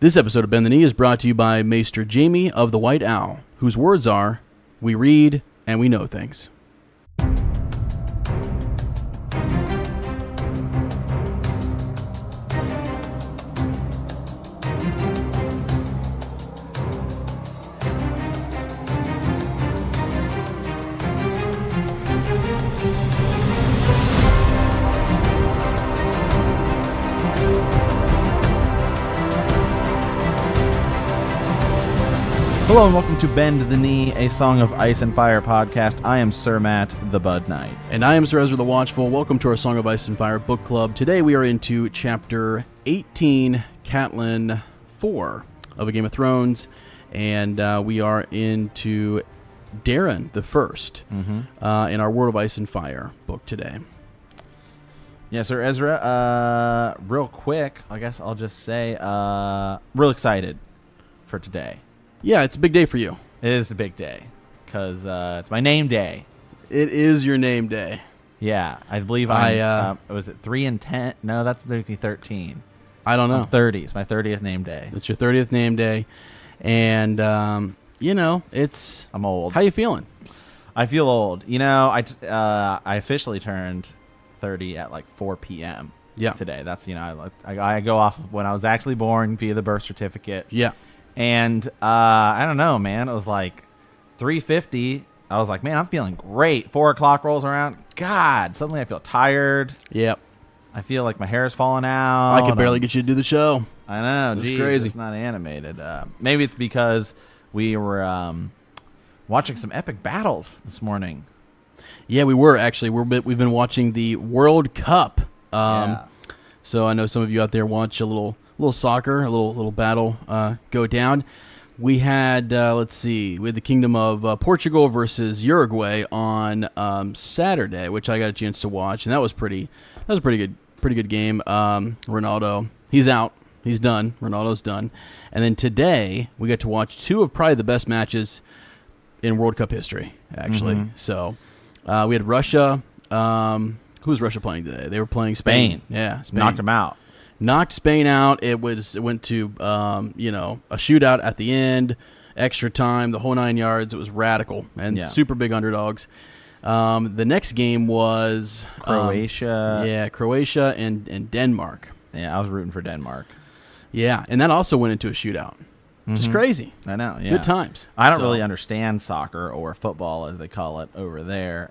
This episode of Bend the Knee is brought to you by Maester Jamie of the White Owl, whose words are, "We read and we know things." Hello and welcome to Bend the Knee, a Song of Ice and Fire podcast. I am Sir Matt, the Bud Knight. And I am Sir Ezra the Watchful. Welcome to our Song of Ice and Fire book club. Today we are into Chapter 18, Catelyn 4 of A Game of Thrones. And we are into Daeron the First in our World of Ice and Fire book today. Yes, Sir Ezra. Real quick, I guess I'll just say, real excited for today. Yeah, it's a big day for you. It is a big day because it's my name day. It is your name day. Yeah, I believe was it 3 and 10? No, that's maybe 13. I don't know. I'm 30. It's my 30th name day. It's your 30th name day. And, it's... I'm old. How you feeling? I feel old. You know, I officially turned 30 at like 4 p.m. Today. That's, I go off of when I was actually born via the birth certificate. Yeah. And I don't know, man. It was like 3:50. I was like, man, I'm feeling great. 4 o'clock rolls around. God, suddenly I feel tired. Yep. I feel like my hair is falling out. I could barely get you to do the show. I know. Geez, crazy. It's not animated. Maybe it's because we were watching some epic battles this morning. Yeah, we were actually. We've been watching the World Cup. So I know some of you out there watch a little soccer, a little battle go down. We had we had the Kingdom of Portugal versus Uruguay on Saturday, which I got a chance to watch, and that was a pretty good game. Ronaldo, he's out, he's done. Ronaldo's done. And then today we got to watch two of probably the best matches in World Cup history, actually. So we had Russia. Who was Russia playing today? They were playing Spain. Yeah, Spain. Knocked them out. Knocked Spain out. It went to a shootout at the end, extra time, the whole 9 yards. It was radical and super big underdogs. The next game was Croatia. Croatia and Denmark. Yeah, I was rooting for Denmark. Yeah, and that also went into a shootout. Just crazy. I know. Yeah. Good times. I don't really understand soccer or football as they call it over there.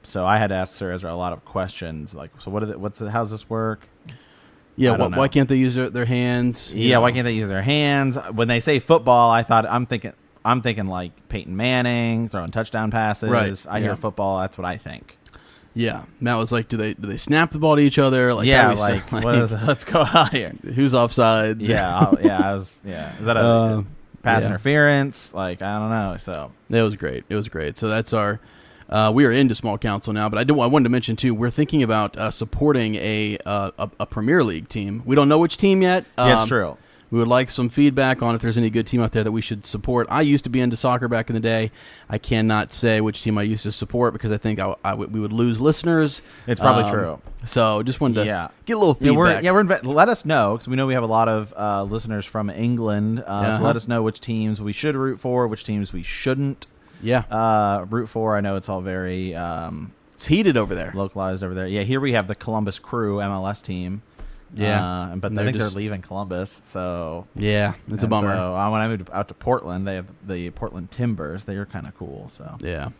So I had to ask Sir Ezra a lot of questions, like, so how's this work? Yeah, why can't they use their hands? Yeah, why can't they use their hands? When they say football, I'm thinking like Peyton Manning throwing touchdown passes. Right. I hear football, that's what I think. Yeah, Matt was like, do they snap the ball to each other? Like, let's go out here. Who's offsides? Is that a pass interference? Like, I don't know. So it was great. So that's our. We are into small council now, but I wanted to mention too. We're thinking about supporting a Premier League team. We don't know which team yet. It's true. We would like some feedback on if there's any good team out there that we should support. I used to be into soccer back in the day. I cannot say which team I used to support because I think we would lose listeners. It's probably true. So just wanted to get a little feedback. Let us know because we know we have a lot of listeners from England. So let us know which teams we should root for, which teams we shouldn't. Root for. I know it's all very it's heated over there. Localized over there. Yeah, here we have the Columbus Crew MLS team. Yeah. But I think they're leaving Columbus, so yeah, it's a bummer. So when I moved out to Portland, they have the Portland Timbers. They are kind of cool. So yeah.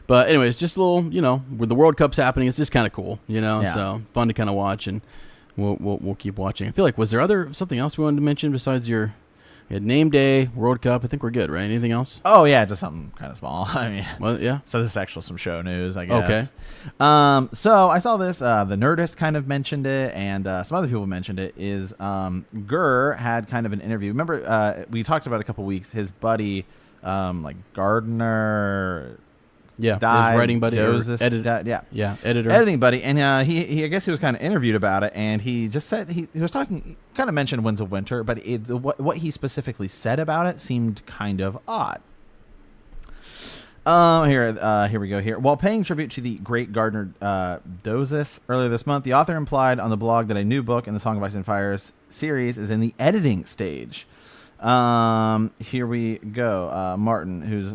But anyways, just a little, with the World Cup's happening, it's just kind of cool, so fun to kind of watch, and we'll keep watching. I feel like, was there something else we wanted to mention besides your name day, World Cup? I think we're good, right? Anything else? Oh, yeah, just something kind of small. I mean, well, yeah. So this is actually some show news, I guess. Okay. So I saw this. The Nerdist kind of mentioned it, and some other people mentioned it. Is Gurr had kind of an interview. Remember, we talked about a couple weeks. His buddy, Gardner. Yeah, died, his writing buddy, editing buddy, and he I guess he was kind of interviewed about it, and he just said he was talking, kind of mentioned Winds of Winter, but what he specifically said about it seemed kind of odd. Here we go. Here, while paying tribute to the great Gardner Dosis earlier this month, the author implied on the blog that a new book in the Song of Ice and Fires series is in the editing stage. Here we go. Martin, who's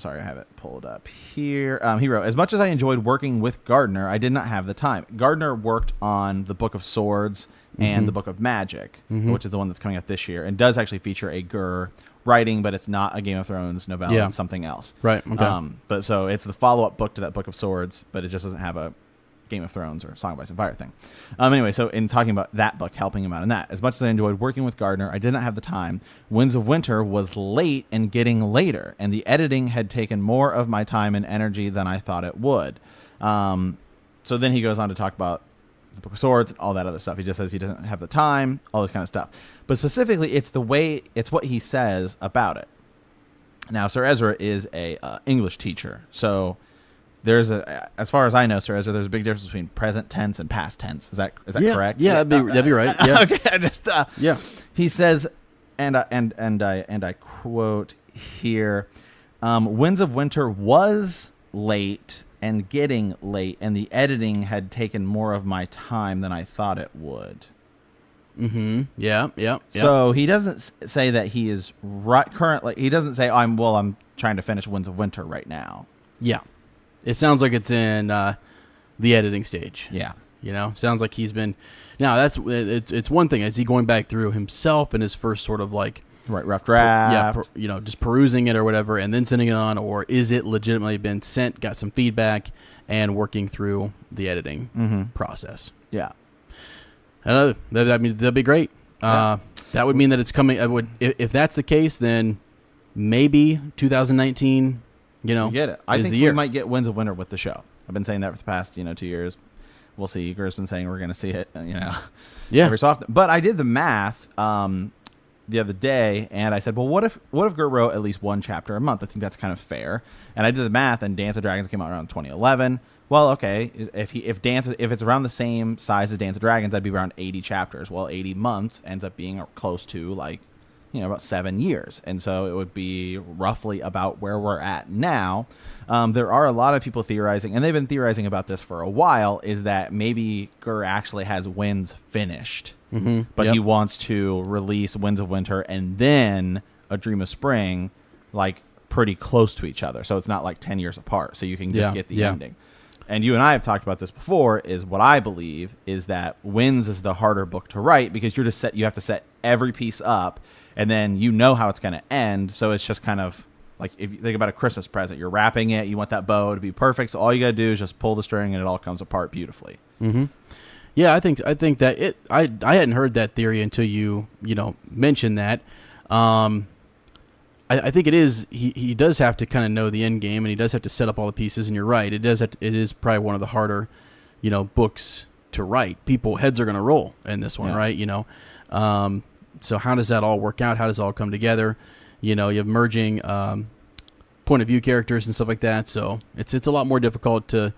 sorry, I have it pulled up here. He wrote, as much as I enjoyed working with Gardner, I did not have the time. Gardner worked on the Book of Swords and the Book of Magic, which is the one that's coming out this year, and does actually feature a Gur writing, but it's not a Game of Thrones novella. It's something else. Right. Okay. But so it's the follow-up book to that Book of Swords, but it just doesn't have a Game of Thrones or Song of Ice and Fire thing. Anyway, so in talking about that book, helping him out in that, as much as I enjoyed working with Gardner, I did not have the time. Winds of Winter was late and getting later, and the editing had taken more of my time and energy than I thought it would. So then he goes on to talk about the Book of Swords and all that other stuff. He just says he doesn't have the time, all this kind of stuff. But specifically, it's what he says about it. Now, Sir Ezra is a English teacher, so there's as far as I know, Sir Ezra, there's a big difference between present tense and past tense. Is that correct? Yeah, that'd be right. Yeah. Okay, He says, and I quote here, Winds of Winter was late and getting late, and the editing had taken more of my time than I thought it would. Mm-hmm. Yeah. So he doesn't say that he is right currently. He doesn't say I'm trying to finish Winds of Winter right now. Yeah. It sounds like it's in the editing stage. Yeah. Sounds like he's been. Now it's one thing. Is he going back through himself in his first sort of like rough draft? Just perusing it or whatever, and then sending it on, or is it legitimately been sent, got some feedback, and working through the editing process? Yeah. That'd be great. That would mean that it's coming. If that's the case, then maybe 2019. You get it. I think we might get Winds of Winter with the show. I've been saying that for the past 2 years. We'll see. Igor's been saying we're going to see it. Every so often. But I did the math the other day, and I said, well, what if Gur wrote at least one chapter a month? I think that's kind of fair. And I did the math, and Dance of Dragons came out around 2011. Well, okay, if it's around the same size as Dance of Dragons, that'd be around 80 chapters. Well, 80 months ends up being close to about 7 years. And so it would be roughly about where we're at now. There are a lot of people theorizing, and they've been theorizing about this for a while, is that maybe Gur actually has Winds finished, but he wants to release Winds of Winter and then A Dream of Spring, pretty close to each other. So it's not 10 years apart. So you can just get the ending. And you and I have talked about this before, is what I believe is that Winds is the harder book to write, because you have to set every piece up, and then how it's going to end. So it's just kind of like, if you think about a Christmas present, you're wrapping it, you want that bow to be perfect. So all you got to do is just pull the string and it all comes apart beautifully. Mm-hmm. Yeah, I think that I hadn't heard that theory until you mentioned that. I think it is, he does have to kind of know the end game, and he does have to set up all the pieces, and you're right. It is probably one of the harder, books to write. Heads are going to roll in this one, right? So how does that all work out? How does it all come together? You have merging point of view characters and stuff like that. So it's a lot more difficult to,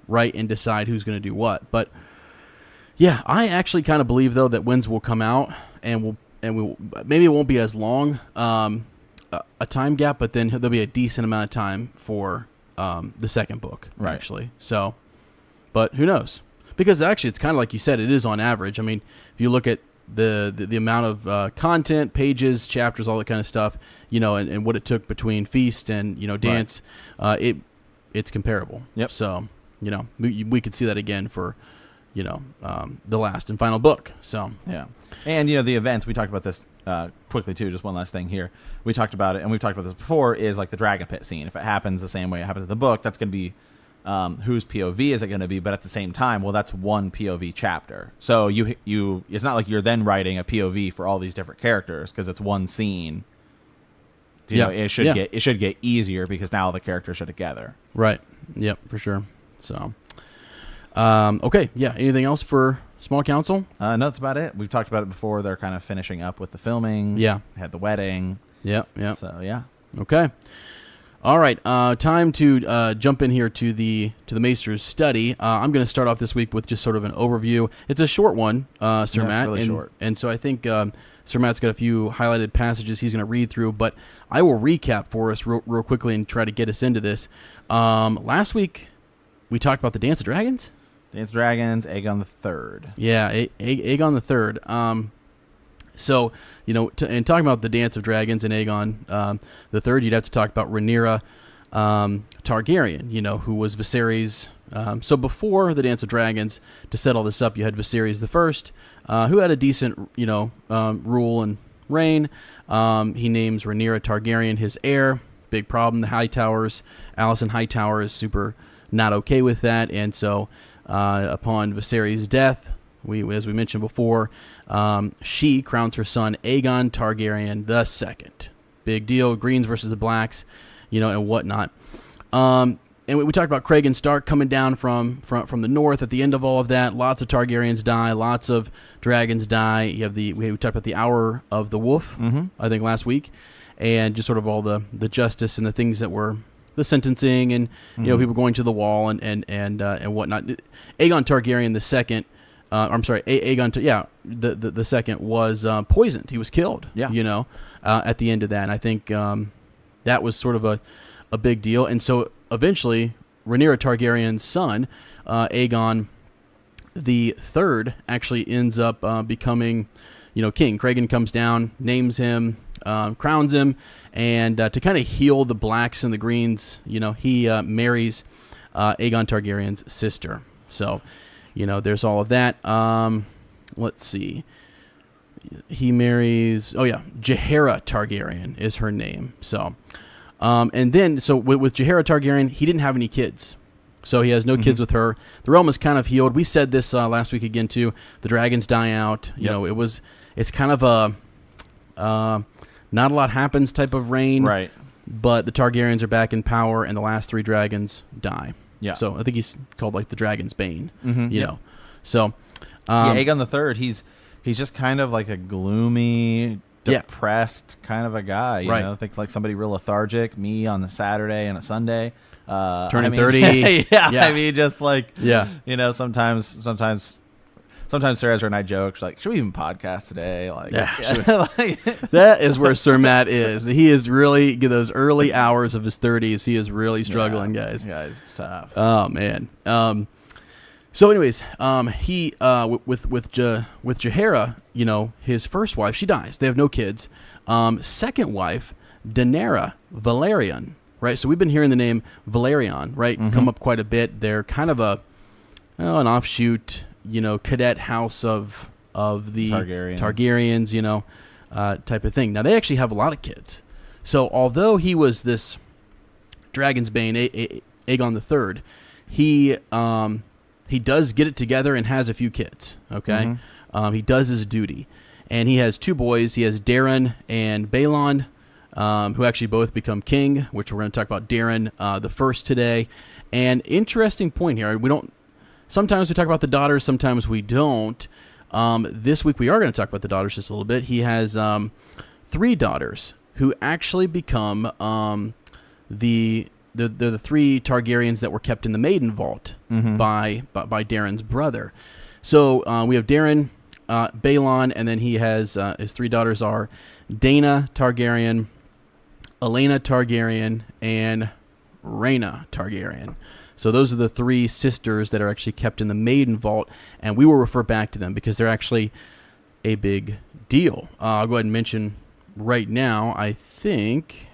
write and decide who's going to do what. But yeah, I actually kind of believe though that Winds will come out, and maybe it won't be as long a time gap, but then there'll be a decent amount of time for the second book, actually. So, but who knows? Because actually, it's kind of like you said, it is on average. I mean, if you look at the amount of content, pages, chapters, all that kind of stuff, and what it took between Feast and Dance, it's comparable. Yep. So we could see that again for the last and final book. So yeah, and the events, we talked about this quickly too. Just one last thing here, we talked about it, and we've talked about this before. Is like the Dragon Pit scene. If it happens the same way it happens in the book, that's going to be whose POV is it going to be? But at the same time, well, that's one POV chapter. So you it's not like you're then writing a POV for all these different characters, because it's one scene. It should get easier because now all the characters are together. Right. Yep. For sure. So, okay. Yeah. Anything else for Small Council? No, that's about it. We've talked about it before. They're kind of finishing up with the filming. Yeah. Had the wedding. Yeah. Yeah. So yeah. Okay. All right, time to jump in here to the Maester's study. I'm going to start off this week with just sort of an overview. It's a short one, Sir Matt. It's really short. And so I think Sir Matt's got a few highlighted passages he's going to read through, but I will recap for us real quickly and try to get us into this. Last week, we talked about the Dance of Dragons. Dance of Dragons, Aegon the Third. Yeah, Aegon the Third. So, and talking about the Dance of Dragons and Aegon the Third, you'd have to talk about Rhaenyra Targaryen, who was Viserys. So before the Dance of Dragons, to set all this up, you had Viserys the First, who had a decent, rule and reign. He names Rhaenyra Targaryen his heir. Big problem. The Hightowers, Alicent Hightower is super not okay with that, and so upon Viserys' death, as we mentioned before, she crowns her son Aegon Targaryen the Second. Big deal. Greens versus the blacks, and whatnot. And we talked about Craig and Stark coming down from the north at the end of all of that. Lots of Targaryens die. Lots of dragons die. You have we talked about the Hour of the Wolf, I think, last week, and just sort of all the justice and the things that were the sentencing and people going to the wall and whatnot. Aegon Targaryen the Second. I'm sorry, the second was poisoned. He was killed. Yeah. At the end of that, and I think that was sort of a big deal. And so eventually, Rhaenyra Targaryen's son, Aegon the Third, actually ends up becoming, king. Cragen comes down, names him, crowns him, and to kind of heal the blacks and the greens, he marries Aegon Targaryen's sister. So, there's all of that. Let's see. He marries, Jaehaera Targaryen is her name. So, and then, with Jaehaera Targaryen, he didn't have any kids. So he has no kids with her. The realm is kind of healed. We said this last week again, too. The dragons die out. It's kind of a not a lot happens type of reign. Right. But the Targaryens are back in power, and the last three dragons die. Yeah. So I think he's called the Dragon's Bane. So Aegon the Third, he's just kind of like a gloomy, depressed kind of a guy. You know, think like somebody real lethargic. Me on the Saturday and a Sunday, turning 30. I mean, just sometimes Sir Ezra and I joke, like, should we even podcast today? That is where Sir Matt is. He is really, those early hours of his 30s, he is really struggling, guys. Guys, it's tough. Oh, man. So anyways, he, with Jaehaera, his first wife, she dies. They have no kids. Second wife, Daenerys Valerian, right? So we've been hearing the name Valerian, right? Come up quite a bit. They're kind of an offshoot, cadet house of the Targaryens, type of thing. Now, they actually have a lot of kids. So although he was this Dragon's Bane, Aegon III, he does get it together and has a few kids, okay? He does his duty. And he has two boys. He has Daeron and Balon, who actually both become king, which we're going to talk about Daeron the First today. And interesting point here, sometimes we talk about the daughters, sometimes we don't. This week we are going to talk about the daughters just a little bit. He has three daughters who actually become the three Targaryens that were kept in the Maiden Vault by Daeron's brother. So we have Daeron, Balon, and then he has his three daughters are Dana Targaryen, Elena Targaryen, and Rhaena Targaryen. So those are the three sisters that are actually kept in the Maiden Vault, and we will refer back to them because they're actually a big deal. I'll go ahead and mention right now, I think,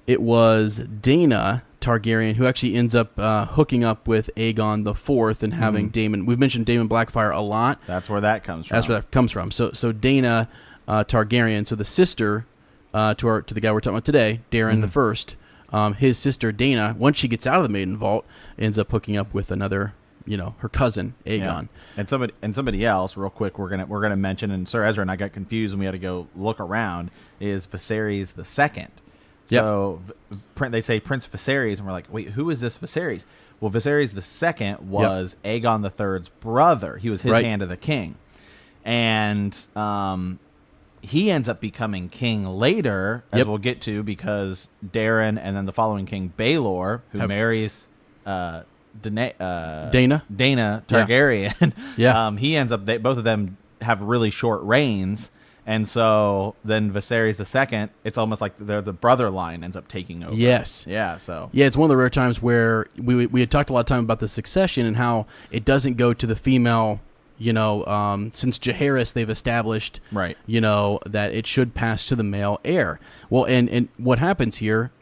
it was Dana Targaryen who actually ends up hooking up with Aegon the Fourth and having Daemon. We've mentioned Daemon Blackfyre a lot. That's where that comes from. So Dana Targaryen, so the sister to the guy we're talking about today, Daeron the First. His sister Dana, once she gets out of the Maiden Vault, ends up hooking up with another, her cousin Aegon. Yeah. And somebody else, real quick, we're gonna mention, and Sir Ezra and I got confused and we had to go look around, is Viserys the Second. So they say Prince Viserys, and we're like, wait, who is this Viserys? Well, Viserys the Second was Aegon the Third's brother. He was his hand of the king, and he ends up becoming king later, as we'll get to, because Daeron and then the following king, Baelor, who marries Dana Targaryen. He ends up, both of them have really short reigns, And so then Viserys II, it's almost like the brother line ends up taking over. Yes. Yeah. So yeah, it's one of the rare times where we had talked a lot of time about the succession and how it doesn't go to the female. Since Jaehaerys, they've established, right. That it should pass to the male heir. Well, and what happens here,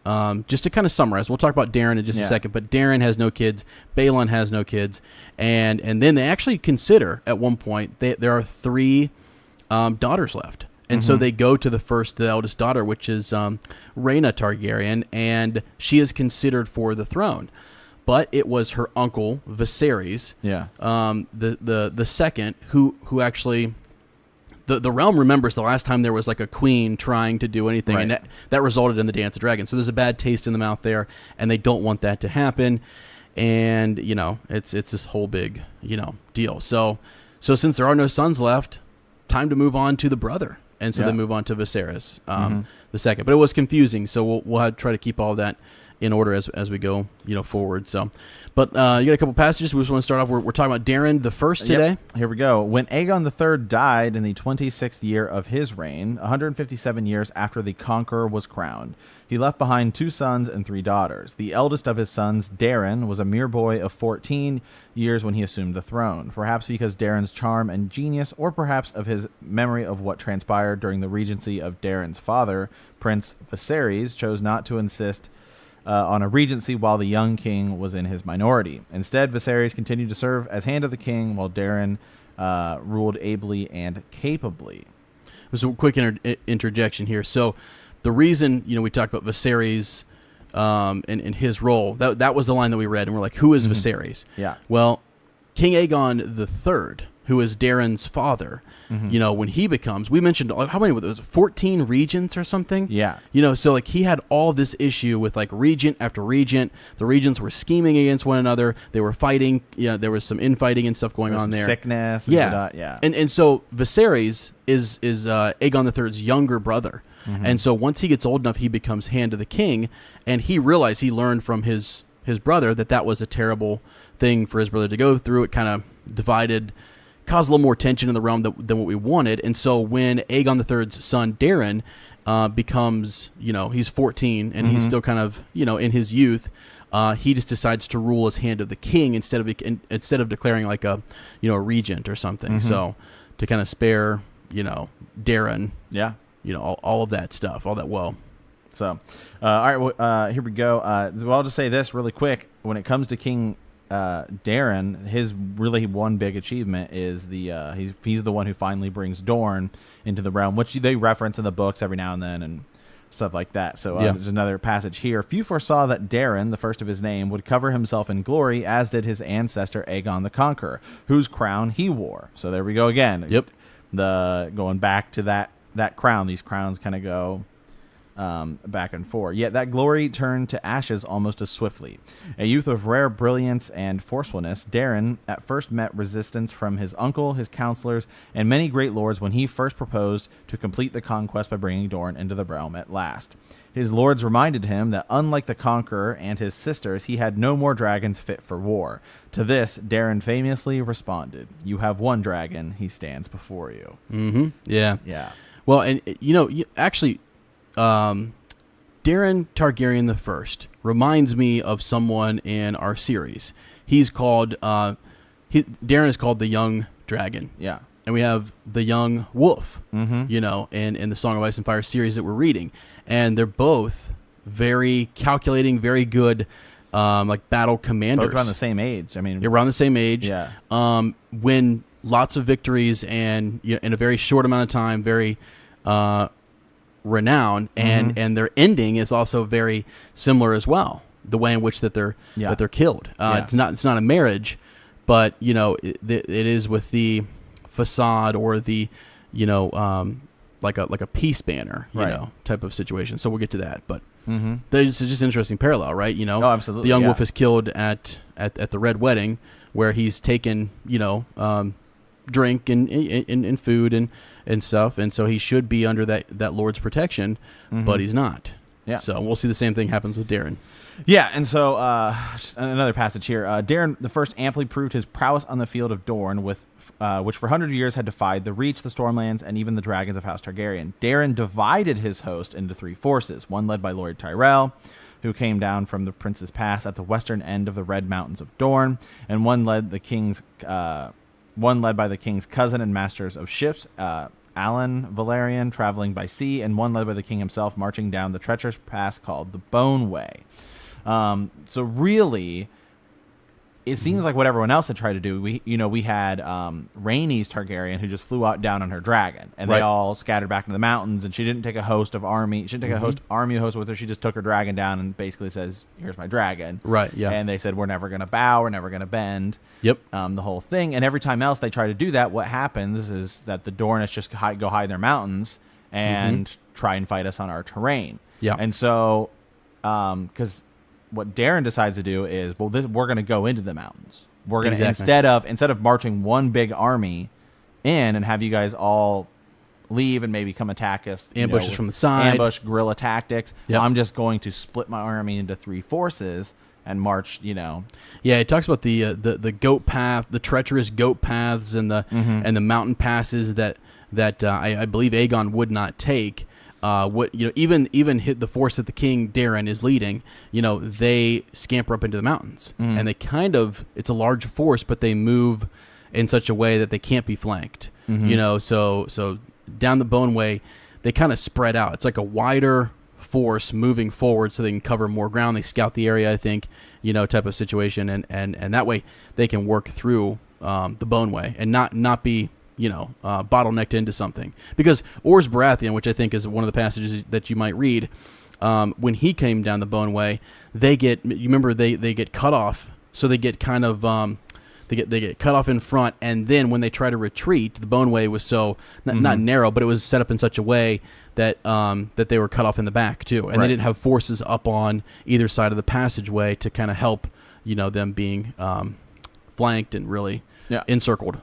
just to kind of summarize, we'll talk about Daeron in just a second, but Daeron has no kids, Balon has no kids, and then they actually consider, at one point, there are 3 daughters left. And so they go to the eldest daughter, which is Rhaena Targaryen, and she is considered for the throne. But it was her uncle Viserys, the second, who actually, the realm remembers the last time there was like a queen trying to do anything, and that resulted in the Dance of Dragons. So there's a bad taste in the mouth there, and they don't want that to happen. And it's this whole big deal. So since there are no sons left, time to move on to the brother. And so they move on to Viserys, the second. But it was confusing, so we'll try to keep all that in order as we go forward. So, but you got a couple passages. We just want to start off. We're talking about Daeron the First today. Yep. Here we go. When Aegon III died in the 26th year of his reign, 157 years after the Conqueror was crowned, he left behind 2 sons and 3 daughters. The eldest of his sons, Daeron, was a mere boy of 14 years when he assumed the throne. Perhaps because Daeron's charm and genius, or perhaps of his memory of what transpired during the regency of Daeron's father, Prince Viserys, chose not to insist on a regency while the young king was in his minority. Instead, Viserys continued to serve as hand of the king while Daeron ruled ably and capably. There's a quick interjection here. So the reason we talked about Viserys and his role, that was the line that we read, and we're like, who is Viserys? Yeah. Well, King Aegon III, who is Daeron's father, when he becomes, we mentioned, how many were there? 14 regents or something? Yeah. So like he had all this issue with like regent after regent. The regents were scheming against one another. They were fighting. There was some infighting and stuff going on there. Sickness. Yeah. And so Viserys is Aegon III's younger brother. And so once he gets old enough, he becomes hand of the king, and he realized, he learned from his brother that was a terrible thing for his brother to go through. It kind of divided, caused a little more tension in the realm than what we wanted. And so when Aegon III's son Daeron becomes, he's 14 and he's still kind of, in his youth, he just decides to rule as hand of the king instead of declaring like a regent or something. So to kind of spare, Daeron, all of that stuff, all that woe. So, all right, here we go. Well, I'll just say this really quick. When it comes to King Daeron, his really one big achievement is he's the one who finally brings Dorne into the realm, which they reference in the books every now and then and stuff like that. So there's another passage here. Few foresaw that Daeron, the first of his name, would cover himself in glory, as did his ancestor Aegon the Conqueror, whose crown he wore. So there we go again. Yep. Going back to that crown. These crowns kind of go back and forth. Yet that glory turned to ashes almost as swiftly. A youth of rare brilliance and forcefulness, Daeron at first met resistance from his uncle, his counselors, and many great lords when he first proposed to complete the conquest by bringing Dorne into the realm at last. His lords reminded him that unlike the Conqueror and his sisters, he had no more dragons fit for war. To this, Daeron famously responded, "You have one dragon, he stands before you." Mm-hmm. Yeah. Yeah. Well, and actually, Daeron Targaryen the First reminds me of someone in our series. He's called Daeron is called the Young Dragon. Yeah. And we have the Young Wolf. In the Song of Ice and Fire series that we're reading, and they're both very calculating, very good, like battle commanders. Both around the same age. I mean, around the same age. Yeah. Win lots of victories and in a very short amount of time, very renowned, and their ending is also very similar as well. The way in which that they're killed. It's not a marriage, but it is with the facade or the like a peace banner type of situation. So we'll get to that, but there's just an interesting parallel, right? Oh, absolutely. The young wolf is killed at the Red Wedding, where he's taken drink and food and stuff, and so he should be under that lord's protection, but he's not. Yeah. So we'll see the same thing happens with Daeron. Yeah, and so just another passage here. Daeron the First amply proved his prowess on the field of Dorne with which for 100 years had defied the Reach, the Stormlands, and even the dragons of House Targaryen. Daeron divided his host into 3 forces, one led by Lord Tyrell, who came down from the Prince's Pass at the western end of the Red Mountains of Dorne, and one led by the king's cousin and masters of ships, Alan Valerian, traveling by sea, and one led by the king himself, marching down the treacherous pass called the Bone Way. So really, it seems like what everyone else had tried to do. We had Rhaenys Targaryen, who just flew out down on her dragon, and they all scattered back into the mountains. And she didn't take a host of army. She didn't take a host with her. She just took her dragon down and basically says, "Here's my dragon." Right. Yeah. And they said, "We're never going to bow. We're never going to bend." Yep. The whole thing. And every time else they try to do that, what happens is that the Dornish just go hide in their mountains and try and fight us on our terrain. Yeah. And so, because what Daeron decides to do is, we're going to go into the mountains. We're going to instead of marching one big army in and have you guys all leave and maybe come attack us, ambushes from the side, ambush, guerrilla tactics. Yep. I'm just going to split my army into 3 forces and march. Yeah, it talks about the goat path, the treacherous goat paths, and the mountain passes that I believe Aegon would not take. Even hit the force that the King Daeron is leading, they scamper up into the mountains, and they it's a large force, but they move in such a way that they can't be flanked. So down the Bone Way, they kind of spread out. It's like a wider force moving forward so they can cover more ground. They scout the area, I think, type of situation, and that way they can work through the Bone Way and not be bottlenecked into something. Because Ors Baratheon, which I think is one of the passages that you might read, when he came down the Bone Way, they get cut off, so they get kind of they get cut off in front, and then when they try to retreat, the Bone Way was so not narrow, but it was set up in such a way that that they were cut off in the back too, and they didn't have forces up on either side of the passageway to kind of help them being flanked and really encircled.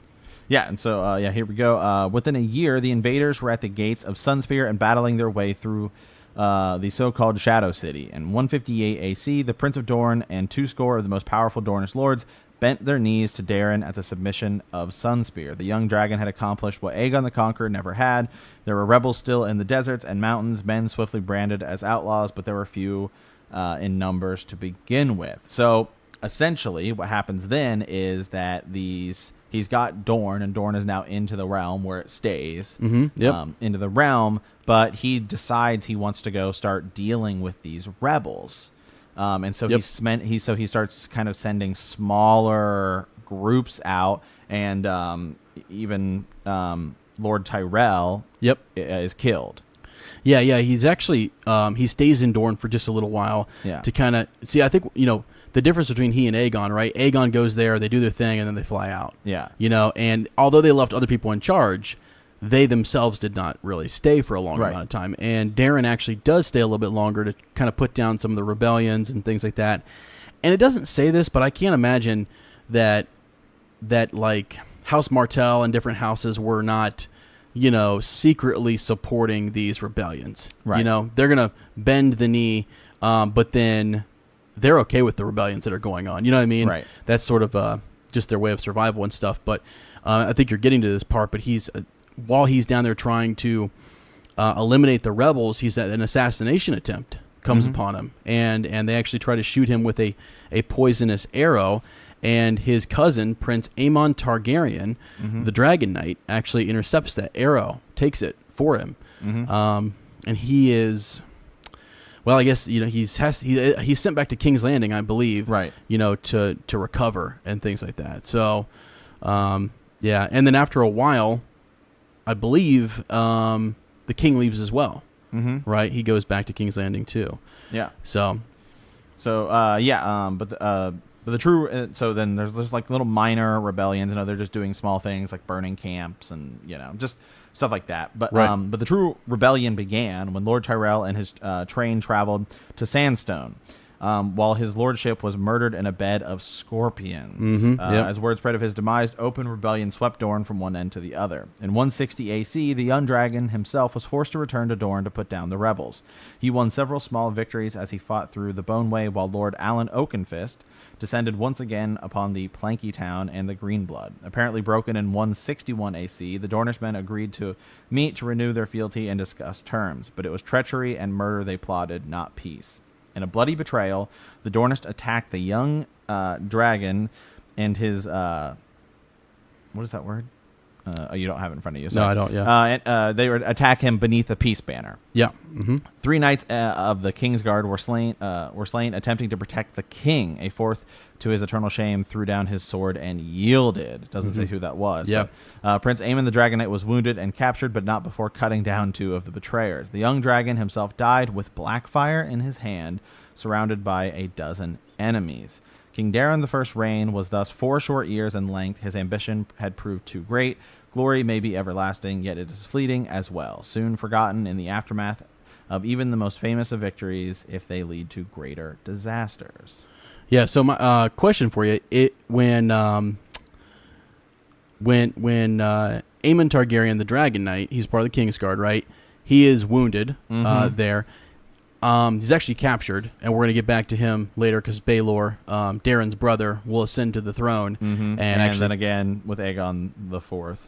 Yeah, and so, here we go. Within a year, the invaders were at the gates of Sunspear and battling their way through the so-called Shadow City. In 158 AC, the Prince of Dorne and 20 of the most powerful Dornish lords bent their knees to Daeron at the submission of Sunspear. The young dragon had accomplished what Aegon the Conqueror never had. There were rebels still in the deserts and mountains, men swiftly branded as outlaws, but there were few in numbers to begin with. So, essentially, what happens then is that he's got Dorne, and Dorne is now into the realm where it stays, into the realm, but he decides he wants to go start dealing with these rebels. And so he starts kind of sending smaller groups out, and even Lord Tyrell is killed. Yeah, he's actually he stays in Dorne for just a little while to kind of see. I think the difference between he and Aegon, right? Aegon goes there, they do their thing, and then they fly out. Yeah. And although they left other people in charge, they themselves did not really stay for a long amount of time. And Daeron actually does stay a little bit longer to kind of put down some of the rebellions and things like that. And it doesn't say this, but I can't imagine that like House Martell and different houses were not, secretly supporting these rebellions. Right. They're going to bend the knee, but then they're okay with the rebellions that are going on. You know what I mean? Right. That's sort of just their way of survival and stuff. But I think you're getting to this part. But while he's down there trying to eliminate the rebels, an assassination attempt comes upon him, and they actually try to shoot him with a poisonous arrow. And his cousin, Prince Aemon Targaryen, the Dragon Knight, actually intercepts that arrow, takes it for him, and he is. Well, I guess he's sent back to King's Landing, I believe. Right. To recover and things like that. So, and then after a while, I believe the king leaves as well. Right. He goes back to King's Landing too. Yeah. But the true so then there's like little minor rebellions. They're just doing small things like burning camps and just stuff like that. But but the true rebellion began when Lord Tyrell and his train traveled to Sandstone. while his lordship was murdered in a bed of scorpions. As word spread of his demise, open rebellion swept Dorne from one end to the other. In 160 AC, the young dragon himself was forced to return to Dorne to put down the rebels. He won several small victories as he fought through the Boneway, while Lord Alan Oakenfist descended once again upon the Planky Town and the Greenblood. Apparently broken in 161 AC, the Dornishmen agreed to meet to renew their fealty and discuss terms, but it was treachery and murder they plotted, not peace. In a bloody betrayal, the Dornists attacked the young dragon and his... what is that word? You don't have it in front of you. No, I don't, yeah. And they would attack him beneath a peace banner. Yeah. 3 knights of the Kingsguard were slain, attempting to protect the king. A fourth, to his eternal shame, threw down his sword and yielded. It doesn't say who that was. Yeah. But, Prince Aemon the Dragon Knight was wounded and captured, but not before cutting down 2 of the betrayers. The young dragon himself died with Blackfire in his hand, surrounded by a dozen enemies. King Daeron I's reign was thus 4 short years in length. His ambition had proved too great. Glory may be everlasting, yet it is fleeting as well, soon forgotten in the aftermath of even the most famous of victories if they lead to greater disasters. Yeah, so my question for you, when Aemon Targaryen, the Dragon Knight, he's part of the Kingsguard, right? He is wounded there. He's actually captured, and we're going to get back to him later because Baelor, Daeron's brother, will ascend to the throne. And actually, then again with Aegon the Fourth.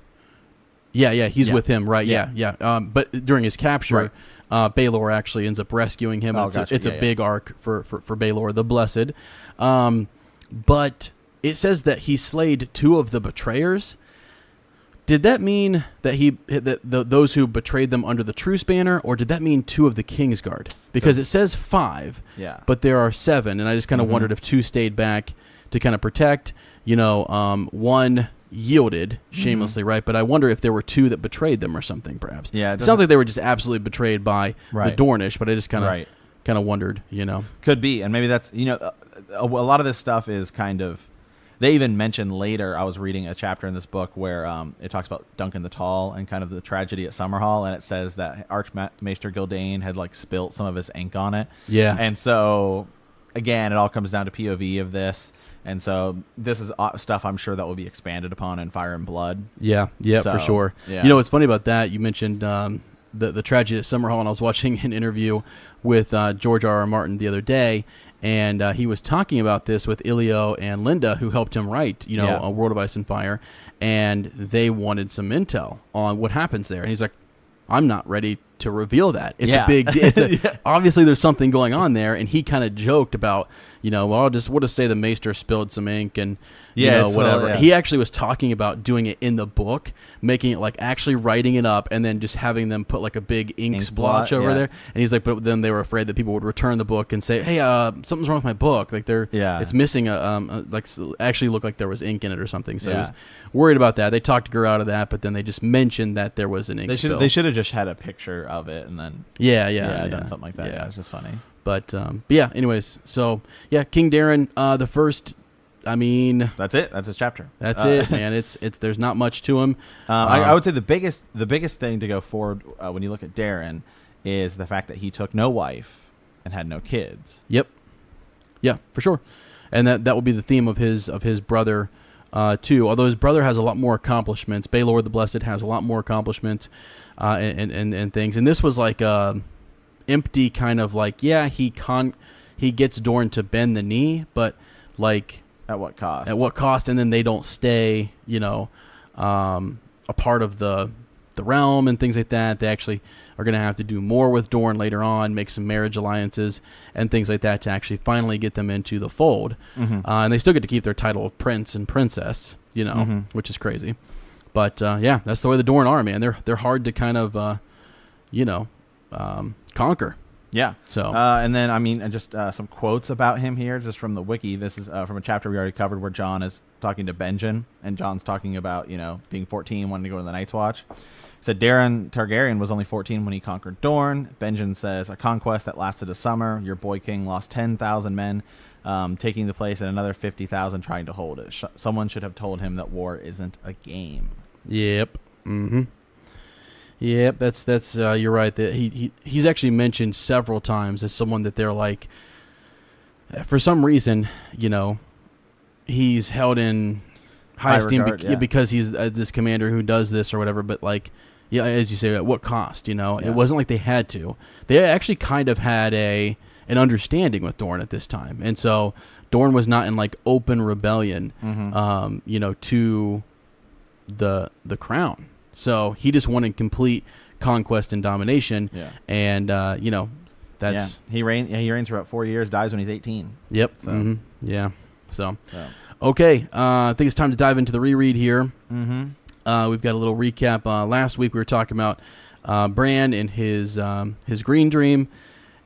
Yeah, he's with him, right? Yeah. But during his capture, Baelor actually ends up rescuing him. It's a big arc for Baelor the Blessed. But it says that he slayed 2 of the betrayers. Did that mean that those who betrayed them under the truce banner, or did that mean 2 of the Kingsguard? Because it says 5, but there are 7, and I just kind of wondered if 2 stayed back to kind of protect. 1 yielded shamelessly, right? But I wonder if there were 2 that betrayed them or something, perhaps. Yeah, it sounds like they were just absolutely betrayed by the Dornish, but I just kind of wondered, Could be, and maybe that's, a lot of this stuff is kind of, they even mention later, I was reading a chapter in this book where it talks about Duncan the Tall and kind of the tragedy at Summerhall, and it says that Archmaester Gildain had spilt some of his ink on it. Yeah. And so, again, it all comes down to POV of this. And so this is stuff I'm sure that will be expanded upon in Fire and Blood. Yeah, for sure. Yeah. What's funny about that, you mentioned the tragedy at Summerhall, and I was watching an interview with George R.R. Martin the other day, and he was talking about this with Ilio and Linda, who helped him write, A World of Ice and Fire, and they wanted some intel on what happens there. And he's like, I'm not ready to reveal that. It's a big, obviously there's something going on there. And he kind of joked about, we'll just say the Maester spilled some ink and, whatever. He actually was talking about doing it in the book, making it actually writing it up and then just having them put a big ink splotch over there. And he's like, but then they were afraid that people would return the book and say, hey, something's wrong with my book. It's missing actually looked like there was ink in it or something. So he was worried about that. They talked her out of that, but then they just mentioned that there was an ink spill. They should have just had a picture of it and then done something like that. Yeah, it's just funny. But anyways, so King Daeron the First. I mean, that's it. That's his chapter. That's it, man. It's there's not much to him. I would say the biggest thing to go forward when you look at Daeron is the fact that he took no wife and had no kids. Yep. Yeah, for sure. And that will be the theme of his brother too. Although his brother has a lot more accomplishments. Baelor the Blessed has a lot more accomplishments and things. And this was empty kind of he gets Dorne to bend the knee, but at what cost? At what cost? And then they don't stay, a part of the realm and things like that. They actually are going to have to do more with Dorne later on, make some marriage alliances and things like that to actually finally get them into the fold. And they still get to keep their title of prince and princess, which is crazy. But that's the way the Dorne are, man. They're hard to kind of, conquer. Yeah. So, and then, just some quotes about him here, just from the wiki. This is from a chapter we already covered where Jon is talking to Benjen, and Jon's talking about, being 14, wanting to go to the Night's Watch. He said, Daeron Targaryen was only 14 when he conquered Dorne. Benjen says, a conquest that lasted a summer. Your boy king lost 10,000 men, taking the place, and another 50,000 trying to hold it. Someone should have told him that war isn't a game. Yep. Mm-hmm. Yep, that's you're right. That he's actually mentioned several times as someone that they're for some reason, he's held in high esteem because he's this commander who does this or whatever. But like, yeah, as you say, at what cost? It wasn't like they had to. They actually kind of had an understanding with Dorne at this time, and so Dorne was not in like open rebellion, to the crown. So he just wanted complete conquest and domination. Yeah. And that's he reigns for about 4 years, dies when he's 18. Yep. So. Yeah. So. Okay, I think it's time to dive into the reread here. We've got a little recap. Last week we were talking about Bran and his green dream,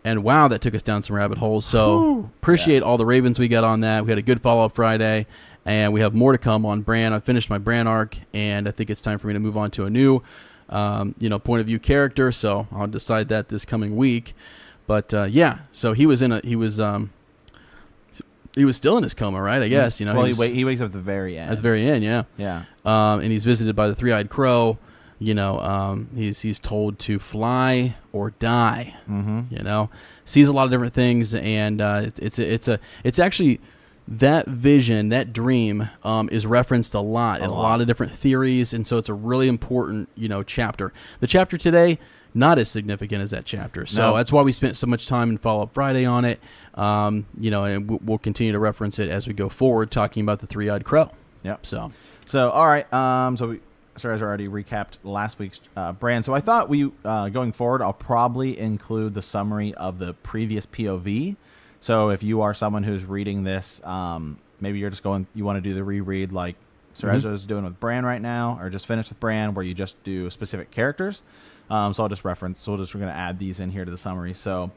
and wow, that took us down some rabbit holes. So appreciate all the Ravens we got on that. We had a good follow-up Friday, and we have more to come on Bran. I finished my Bran arc, and I think it's time for me to move on to a new, point of view character. So I'll decide that this coming week. But so he was he was still in his coma, right? I guess, Well, he wakes up at the very end. At the very end, yeah. Yeah. And he's visited by the three-eyed crow. He's told to fly or die. Sees a lot of different things, and it's actually that vision, that dream, is referenced a lot in a lot of different theories, and so it's a really important chapter. The chapter today, not as significant as that chapter. So that's why we spent so much time in Follow-Up Friday on it. And we'll continue to reference it as we go forward, talking about the three-eyed crow. Yep. So all right. Sarah's already recapped last week's Bran. So I thought going forward, I'll probably include the summary of the previous POV. So if you are someone who's reading this, maybe you're just you want to do the reread like Sir Ezra's doing with Bran right now, or just finish with Bran where you just do specific characters. So I'll just reference. So we're going to add these in here to the summary. So,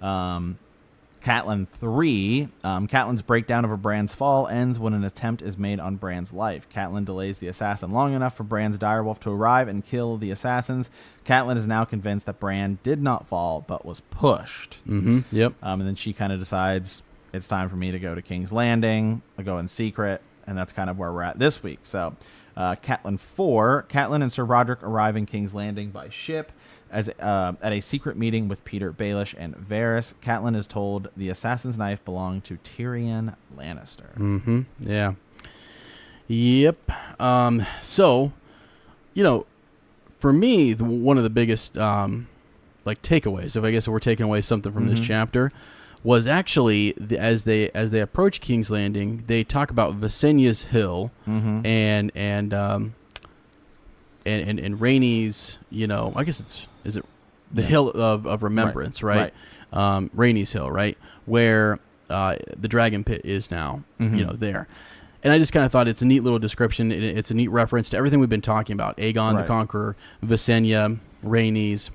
Catelyn 3. Catelyn's breakdown over Bran's fall ends when an attempt is made on Bran's life. Catelyn delays the assassin long enough for Bran's direwolf to arrive and kill the assassins. Catelyn is now convinced that Bran did not fall but was pushed. Yep. And then she kind of decides it's time for me to go to King's Landing. I'll go in secret, and that's kind of where we're at this week. So. Catelyn 4. Catelyn and Sir Roderick arrive in King's Landing by ship at a secret meeting with Peter Baelish and Varys. Catelyn is told the assassin's knife belonged to Tyrion Lannister. Yeah. Yep. So, for me, one of the biggest takeaways, if we're taking away something from this chapter, was actually as they approach King's Landing, they talk about Visenya's Hill and Rhaenys. I guess is it the Hill of Remembrance, right? Rhaenys Hill, right, where the Dragon Pit is now. There. And I just kind of thought it's a neat little description. It's a neat reference to everything we've been talking about: Aegon the Conqueror, Visenya, Rhaenys,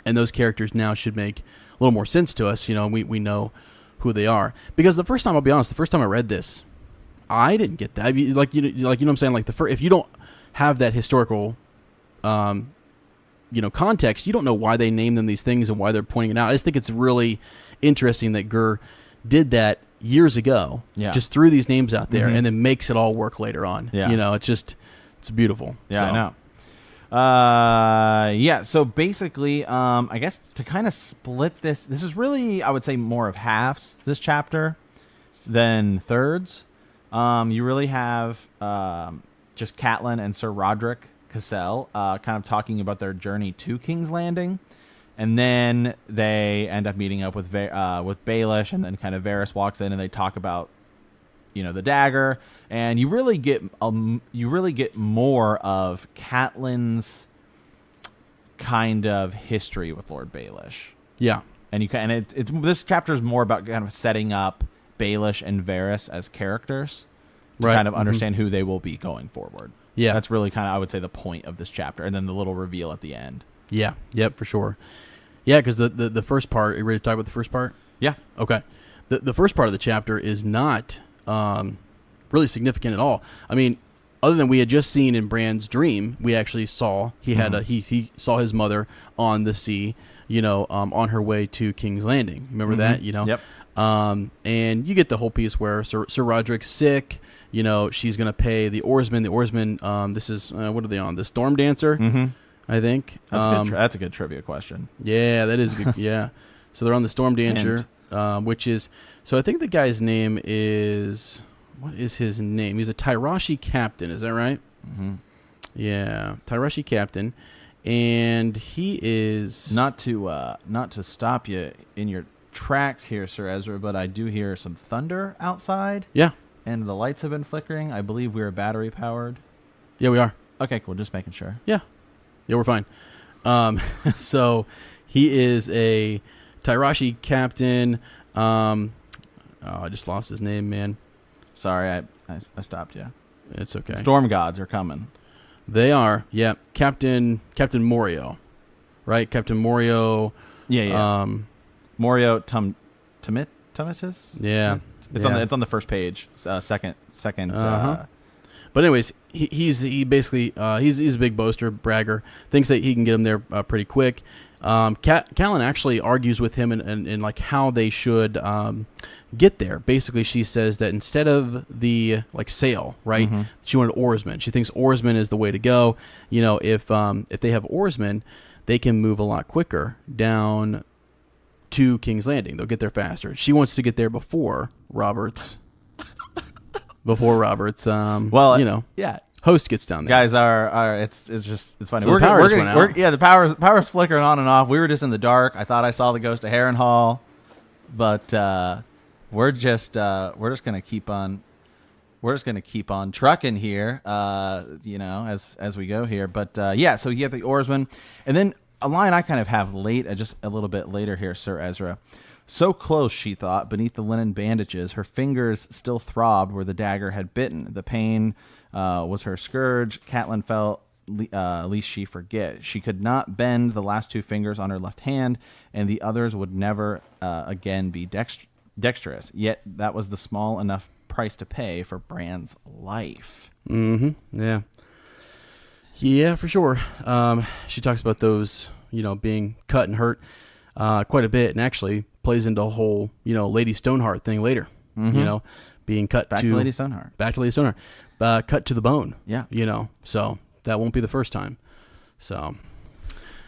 and those characters now should make a little more sense to us. We know who they are, because the first time, I'll be honest, the first time I read this, I didn't get that. What I'm saying, like if you don't have that historical context, you don't know why they name them these things and why they're pointing it out. I just think it's really interesting that Gur did that years ago, just threw these names out there and then makes it all work later on. It's beautiful. I know. So basically, I guess to kind of split this is really, I would say, more of halves, this chapter, than thirds. You really have just Catelyn and Sir Roderick Cassel kind of talking about their journey to King's Landing, and then they end up meeting up with Baelish, and then kind of Varys walks in and they talk about the dagger, and you really get more of Catelyn's kind of history with Lord Baelish. Yeah, and it's this chapter is more about kind of setting up Baelish and Varys as characters to kind of understand who they will be going forward. Yeah, that's really kind of, I would say, the point of this chapter, and then the little reveal at the end. Yeah, yep, for sure. Yeah, because the first part, are you ready to talk about the first part? Yeah. Okay. The first part of the chapter is not really significant at all. I mean, other than we had just seen in Bran's dream, we actually saw he had he saw his mother on the sea, on her way to King's Landing. Remember that? Yep. And you get the whole piece where Sir Roderick's sick. She's going to pay the oarsmen. The oarsmen, this is, what are they on? The Storm Dancer, I think. That's a good trivia question. Yeah, that is good. Yeah. So they're on the Storm Dancer. which is so. I think the guy's name is what is his name? He's a Tyrashi captain. Is that right? Mm-hmm. Yeah, Tyrashi captain, and he is not to stop you in your tracks here, Sir Ezra, but I do hear some thunder outside. Yeah, and the lights have been flickering. I believe we are battery powered. Yeah, we are. Okay, cool. Just making sure. Yeah, we're fine. So he is a Tyrashi captain. I just lost his name, man. Sorry, I stopped you. It's okay. Storm gods are coming. They are. Yeah, Captain Morio, right? Captain Morio. Yeah. Morio Tumitis. Yeah. It's on the first page. Second. But anyways, he's a big boaster, bragger. Thinks that he can get him there pretty quick. Catelyn actually argues with him in like how they should get there. Basically, she says that instead of the sail, right? Mm-hmm. She wanted oarsmen. She thinks oarsmen is the way to go. You know, if they have oarsmen, they can move a lot quicker down to King's Landing. They'll get there faster. She wants to get there before Robert's. Yeah. Host gets down there. Guys it's funny. So the power's flickering on and off. We were just in the dark. I thought I saw the ghost of Harrenhal, but we're just gonna keep on trucking here, as we go here. But so you get the oarsman, and then a line I kind of have just a little bit later here, Sir Ezra. So close, she thought, beneath the linen bandages. Her fingers still throbbed where the dagger had bitten. The pain was her scourge. Catelyn felt least she forget. She could not bend the last two fingers on her left hand, and the others would never again be dexterous. Yet that was the small enough price to pay for Bran's life. Mm-hmm. Yeah. Yeah, for sure. She talks about those, being cut and hurt quite a bit, and actually plays into a whole, Lady Stoneheart thing later. Mm-hmm. Being cut back to Lady Stoneheart. Back to Lady Stoneheart. Cut to the bone. Yeah. So that won't be the first time. So.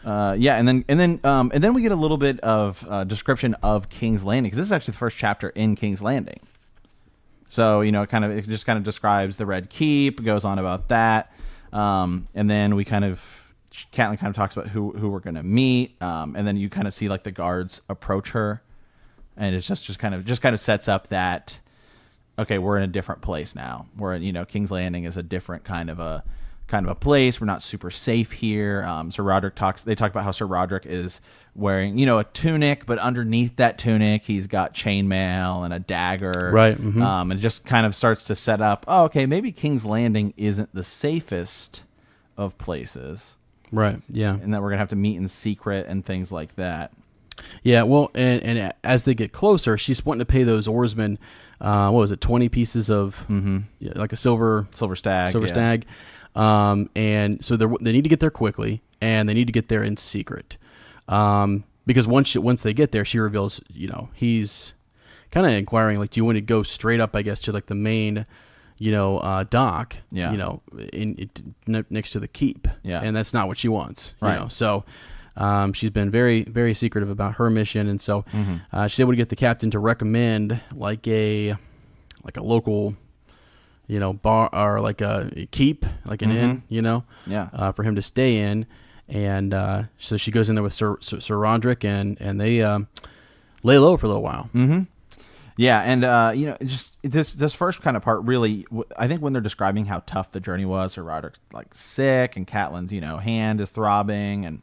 And then we get a little bit of description of King's Landing, because this is actually the first chapter in King's Landing. So it just kind of describes the Red Keep, goes on about that, and then Catelyn kind of talks about who we're going to meet, and then you kind of see like the guards approach her, and it's just kind of sets up that, okay, we're in a different place now. We're in, King's Landing is a different kind of a place. We're not super safe here. They talk about how Sir Roderick is wearing, a tunic, but underneath that tunic, he's got chainmail and a dagger. Right. Mm-hmm. And it just kind of starts to set up, okay, maybe King's Landing isn't the safest of places. Right. Yeah. And that we're going to have to meet in secret and things like that. Yeah. Well, and as they get closer, she's wanting to pay those oarsmen, 20 pieces of, like a silver stag. And so they need to get there quickly, and they need to get there in secret. Because once they get there, she reveals, he's kind of inquiring, like, do you want to go straight up, I guess, to like the main, dock, next to the keep. Yeah. And that's not what she wants, right. So, she's been very, very secretive about her mission. And so, she's able to get the captain to recommend like a local, bar, or like a keep, like an inn, for him to stay in. And, so she goes in there with Sir Roderick, and they, lay low for a little while. Mm-hmm. Yeah, and just this first kind of part really, I think when they're describing how tough the journey was, Sir Roderick's like sick, and Catelyn's hand is throbbing and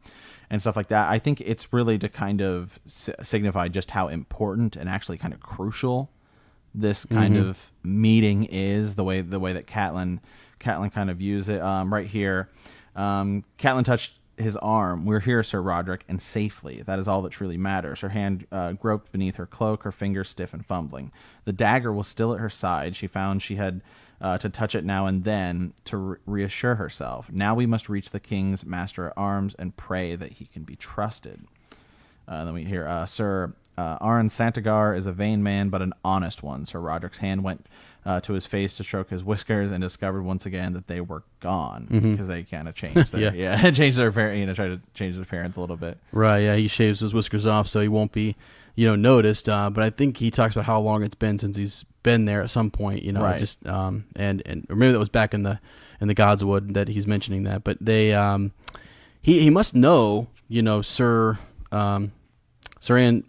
stuff like that. I think it's really to kind of signify just how important and actually kind of crucial this kind of meeting is. The way that Catelyn kind of views it. Right here, Catelyn touched his arm. We're here, Sir Roderick, and safely. That is all that truly matters. Her hand groped beneath her cloak, her fingers stiff and fumbling. The dagger was still at her side. She found she had to touch it now and then to reassure herself. Now we must reach the king's master at arms and pray that he can be trusted. Then we hear Sir Aron Santagar is a vain man, but an honest one. Sir Roderick's hand went to his face to stroke his whiskers and discovered once again that they were gone because they kind of changed their changed their appearance, try to change their appearance a little bit. Right. Yeah. He shaves his whiskers off so he won't be, noticed. But I think he talks about how long it's been since he's been there at some point. Right. Just and or maybe that was back in the Godswood that he's mentioning that. But they he must know Sir Aron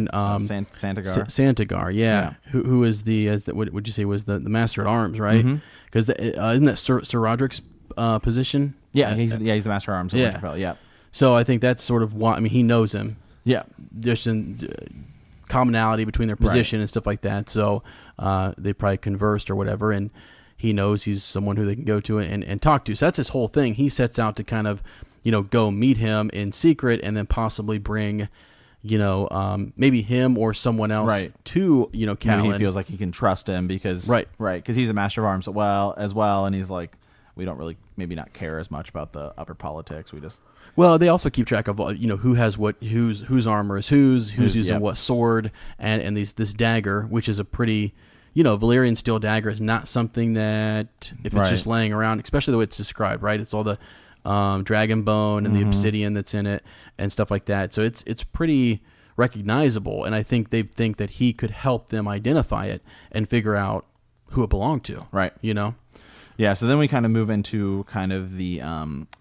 Santagar, yeah. Who is what would you say was the master at arms, right? Because isn't that Sir Roderick's position? Yeah, he's the master at arms. Of Winterfell, yeah. So I think that's sort of why. I mean, he knows him. Yeah, there's in commonality between their position and stuff like that. So they probably conversed or whatever, and he knows he's someone who they can go to and talk to. So that's his whole thing. He sets out to kind of go meet him in secret and then possibly bring. Maybe him or someone else to, Catelyn. Maybe he feels like he can trust him because because he's a master of arms as well, and he's like, we don't really maybe not care as much about the upper politics. We just they also keep track of who has what, whose armor is who's using what sword, and this dagger, which is a pretty Valyrian steel dagger is not something that if it's just laying around, especially the way it's described, right? It's all the dragon bone and the obsidian that's in it and stuff like that. So it's pretty recognizable, and I think they think that he could help them identify it and figure out who it belonged to. Right. Yeah, so then we kind of move into kind of the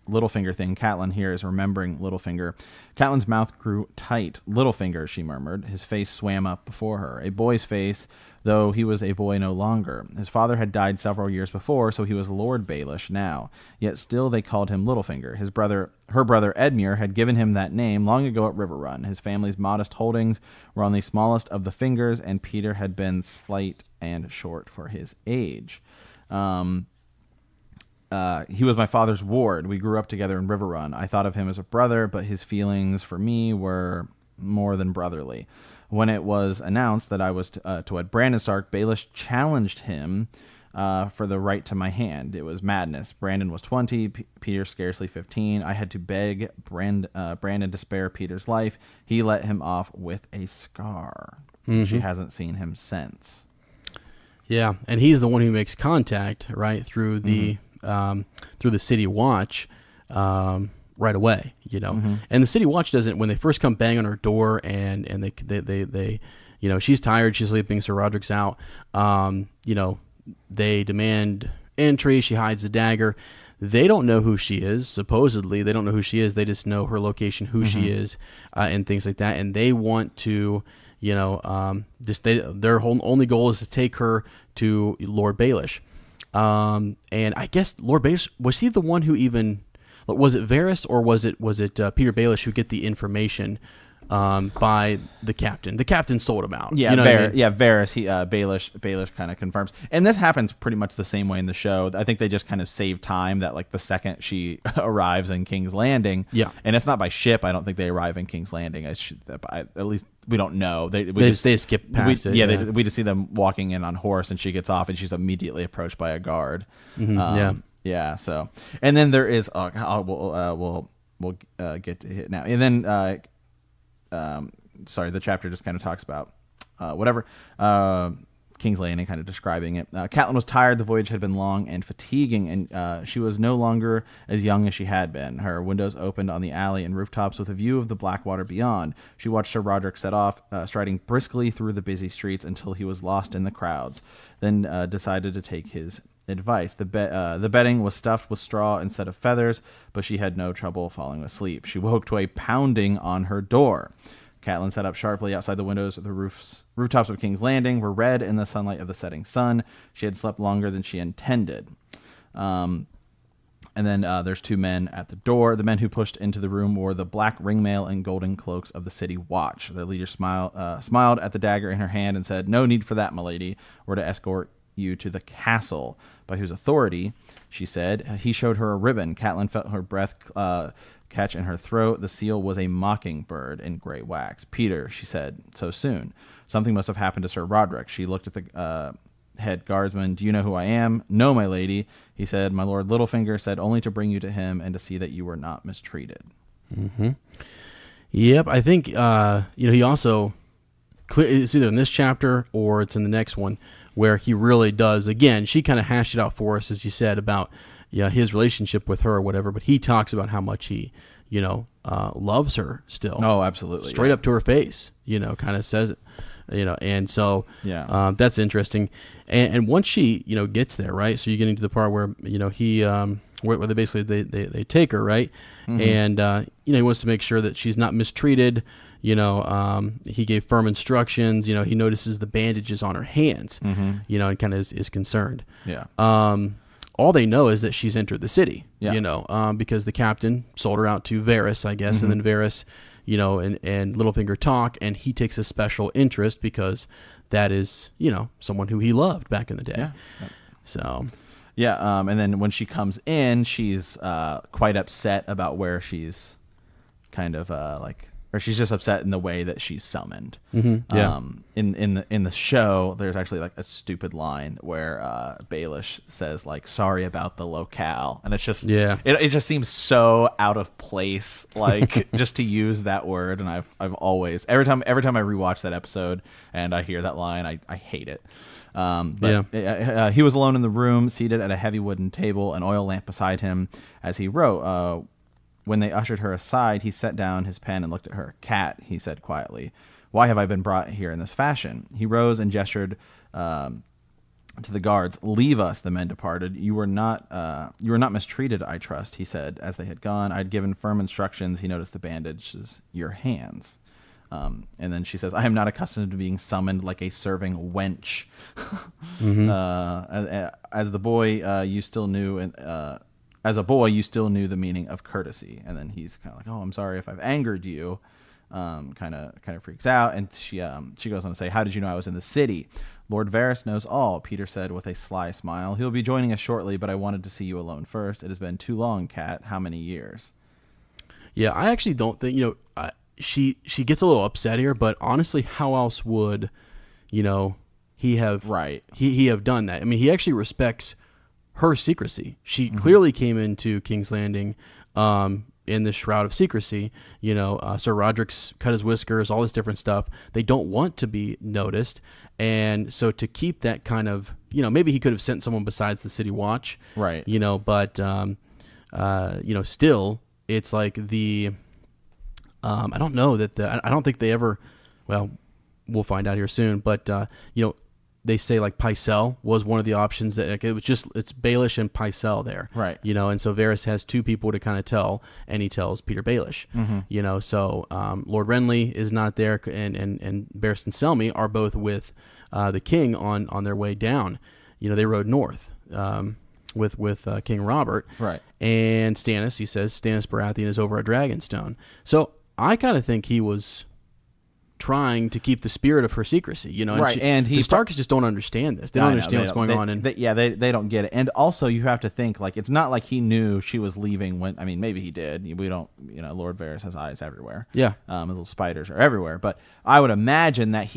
Littlefinger thing. Catelyn here is remembering Littlefinger. Catelyn's mouth grew tight. Littlefinger, she murmured. His face swam up before her. A boy's face, though he was a boy no longer. His father had died several years before, so he was Lord Baelish now. Yet still they called him Littlefinger. Her brother Edmure had given him that name long ago at Riverrun. His family's modest holdings were on the smallest of the fingers, and Peter had been slight and short for his age. He was my father's ward. We grew up together in Riverrun. I thought of him as a brother, but his feelings for me were more than brotherly. When it was announced that I was to wed Brandon Stark, Baelish challenged him for the right to my hand. It was madness. Brandon was 20, Peter scarcely 15. I had to beg Brandon to spare Peter's life. He let him off with a scar. She hasn't seen him since. Yeah, and he's the one who makes contact, right, through the City Watch right away, And the City Watch doesn't, when they first come bang on her door and they she's tired, she's sleeping, Sir Roderick's out, they demand entry, she hides the dagger. They don't know who she is, supposedly. They don't know who she is. They just know her location, who she is, and things like that. And they want to, their whole only goal is to take her to Lord Baelish. And I guess Lord Baelish, was he the one who even, was it Varys or was it Peter Baelish who get the information by the captain? The captain sold him out. Yeah, Varys. Baelish kind of confirms, and this happens pretty much the same way in the show. I think they just kind of save time. That like the second she arrives in King's Landing, and it's not by ship. I don't think they arrive in King's Landing. At least we don't know. They skip past it. Yeah, we just see them walking in on horse, and she gets off, and she's immediately approached by a guard. Yeah. So, and then there is we'll get to it now, and then. The chapter just kind of talks about King's Landing, kind of describing it. Catelyn was tired. The voyage had been long and fatiguing, and she was no longer as young as she had been. Her windows opened on the alley and rooftops with a view of the Blackwater beyond. She watched Sir Roderick set off, striding briskly through the busy streets until he was lost in the crowds, then decided to take his advice. The bedding was stuffed with straw instead of feathers, but she had no trouble falling asleep. She woke to a pounding on her door. Catelyn sat up sharply. Outside the windows of the rooftops of King's Landing were red in the sunlight of the setting sun. She had slept longer than she intended. And then there's two men at the door. The men who pushed into the room wore the black ringmail and golden cloaks of the City Watch. Their leader smiled at the dagger in her hand and said, "No need for that, milady. We're to escort you to the castle." By whose authority, she said. He showed her a ribbon. Catelyn felt her breath catch in her throat. The seal was a mockingbird in gray wax. "Peter," she said, "so soon. Something must have happened to Sir Roderick." She looked at the head guardsman. "Do you know who I am?" "No, my lady." He said, "My Lord Littlefinger said only to bring you to him and to see that you were not mistreated." Yep, I think he also it's either in this chapter or it's in the next one where he really does. Again, she kind of hashed it out for us, as you said, about his relationship with her or whatever. But he talks about how much he, loves her still. Oh, absolutely. Straight up to her face, kind of says it. And so that's interesting. And once she, gets there, right? So you're getting to the part where, he, where they basically, they take her, right? Mm-hmm. And, he wants to make sure that she's not mistreated. He gave firm instructions. He notices the bandages on her hands, and kind of is concerned. Yeah. All they know is that she's entered the city, because the captain sold her out to Varys, I guess, and then Varys, and Littlefinger talk, and he takes a special interest because that is, someone who he loved back in the day. Yeah. So. Yeah, and then when she comes in, she's quite upset about where she's kind of or she's just upset in the way that she's summoned. Mm-hmm. Yeah. In the show, there's actually like a stupid line where Baelish says like "sorry about the locale," and it's just it just seems so out of place, like just to use that word. And I've always every time I rewatch that episode and I hear that line, I hate it. He was alone in the room, seated at a heavy wooden table, an oil lamp beside him as he wrote. When they ushered her aside, he set down his pen and looked at her. "Cat," he said quietly, "why have I been brought here in this fashion?" He rose and gestured to the guards. "Leave us," the men departed. You were not mistreated, I trust," he said as they had gone. "I'd given firm instructions." He noticed the bandages. "Your hands." And then she says, "I am not accustomed to being summoned like a serving wench." As a boy, you still knew the meaning of courtesy. And then he's kind of like, "Oh, I'm sorry if I've angered you." Kind of freaks out, and she goes on to say, "How did you know I was in the city?" "Lord Varys knows all," Peter said with a sly smile. "He'll be joining us shortly, but I wanted to see you alone first. It has been too long, Cat. How many years?" Yeah, I actually don't think she gets a little upset here, but honestly, how else would he have he have done that? I mean, he actually respects her secrecy. She clearly came into King's Landing in the shroud of secrecy. Sir Roderick's cut his whiskers, all this different stuff. They don't want to be noticed, and so to keep that kind of maybe he could have sent someone besides the city watch, right? But still, it's like the I don't know that I don't think they ever. Well, we'll find out here soon, but they say like Pycelle was one of the options. That it's Baelish and Pycelle there, right? And so Varys has two people to kind of tell, and he tells Peter Baelish. So Lord Renly is not there, and Barristan Selmy are both with the king on their way down. They rode north with King Robert, right? And he says Stannis Baratheon is over at Dragonstone. So I kind of think he was trying to keep the spirit of her secrecy, right? And the Starks just don't understand this. They don't understand what's going on. They don't get it. And also, you have to think like it's not like he knew she was leaving when. I mean, maybe he did. We don't. Lord Varys has eyes everywhere. Yeah, little spiders are everywhere. But I would imagine that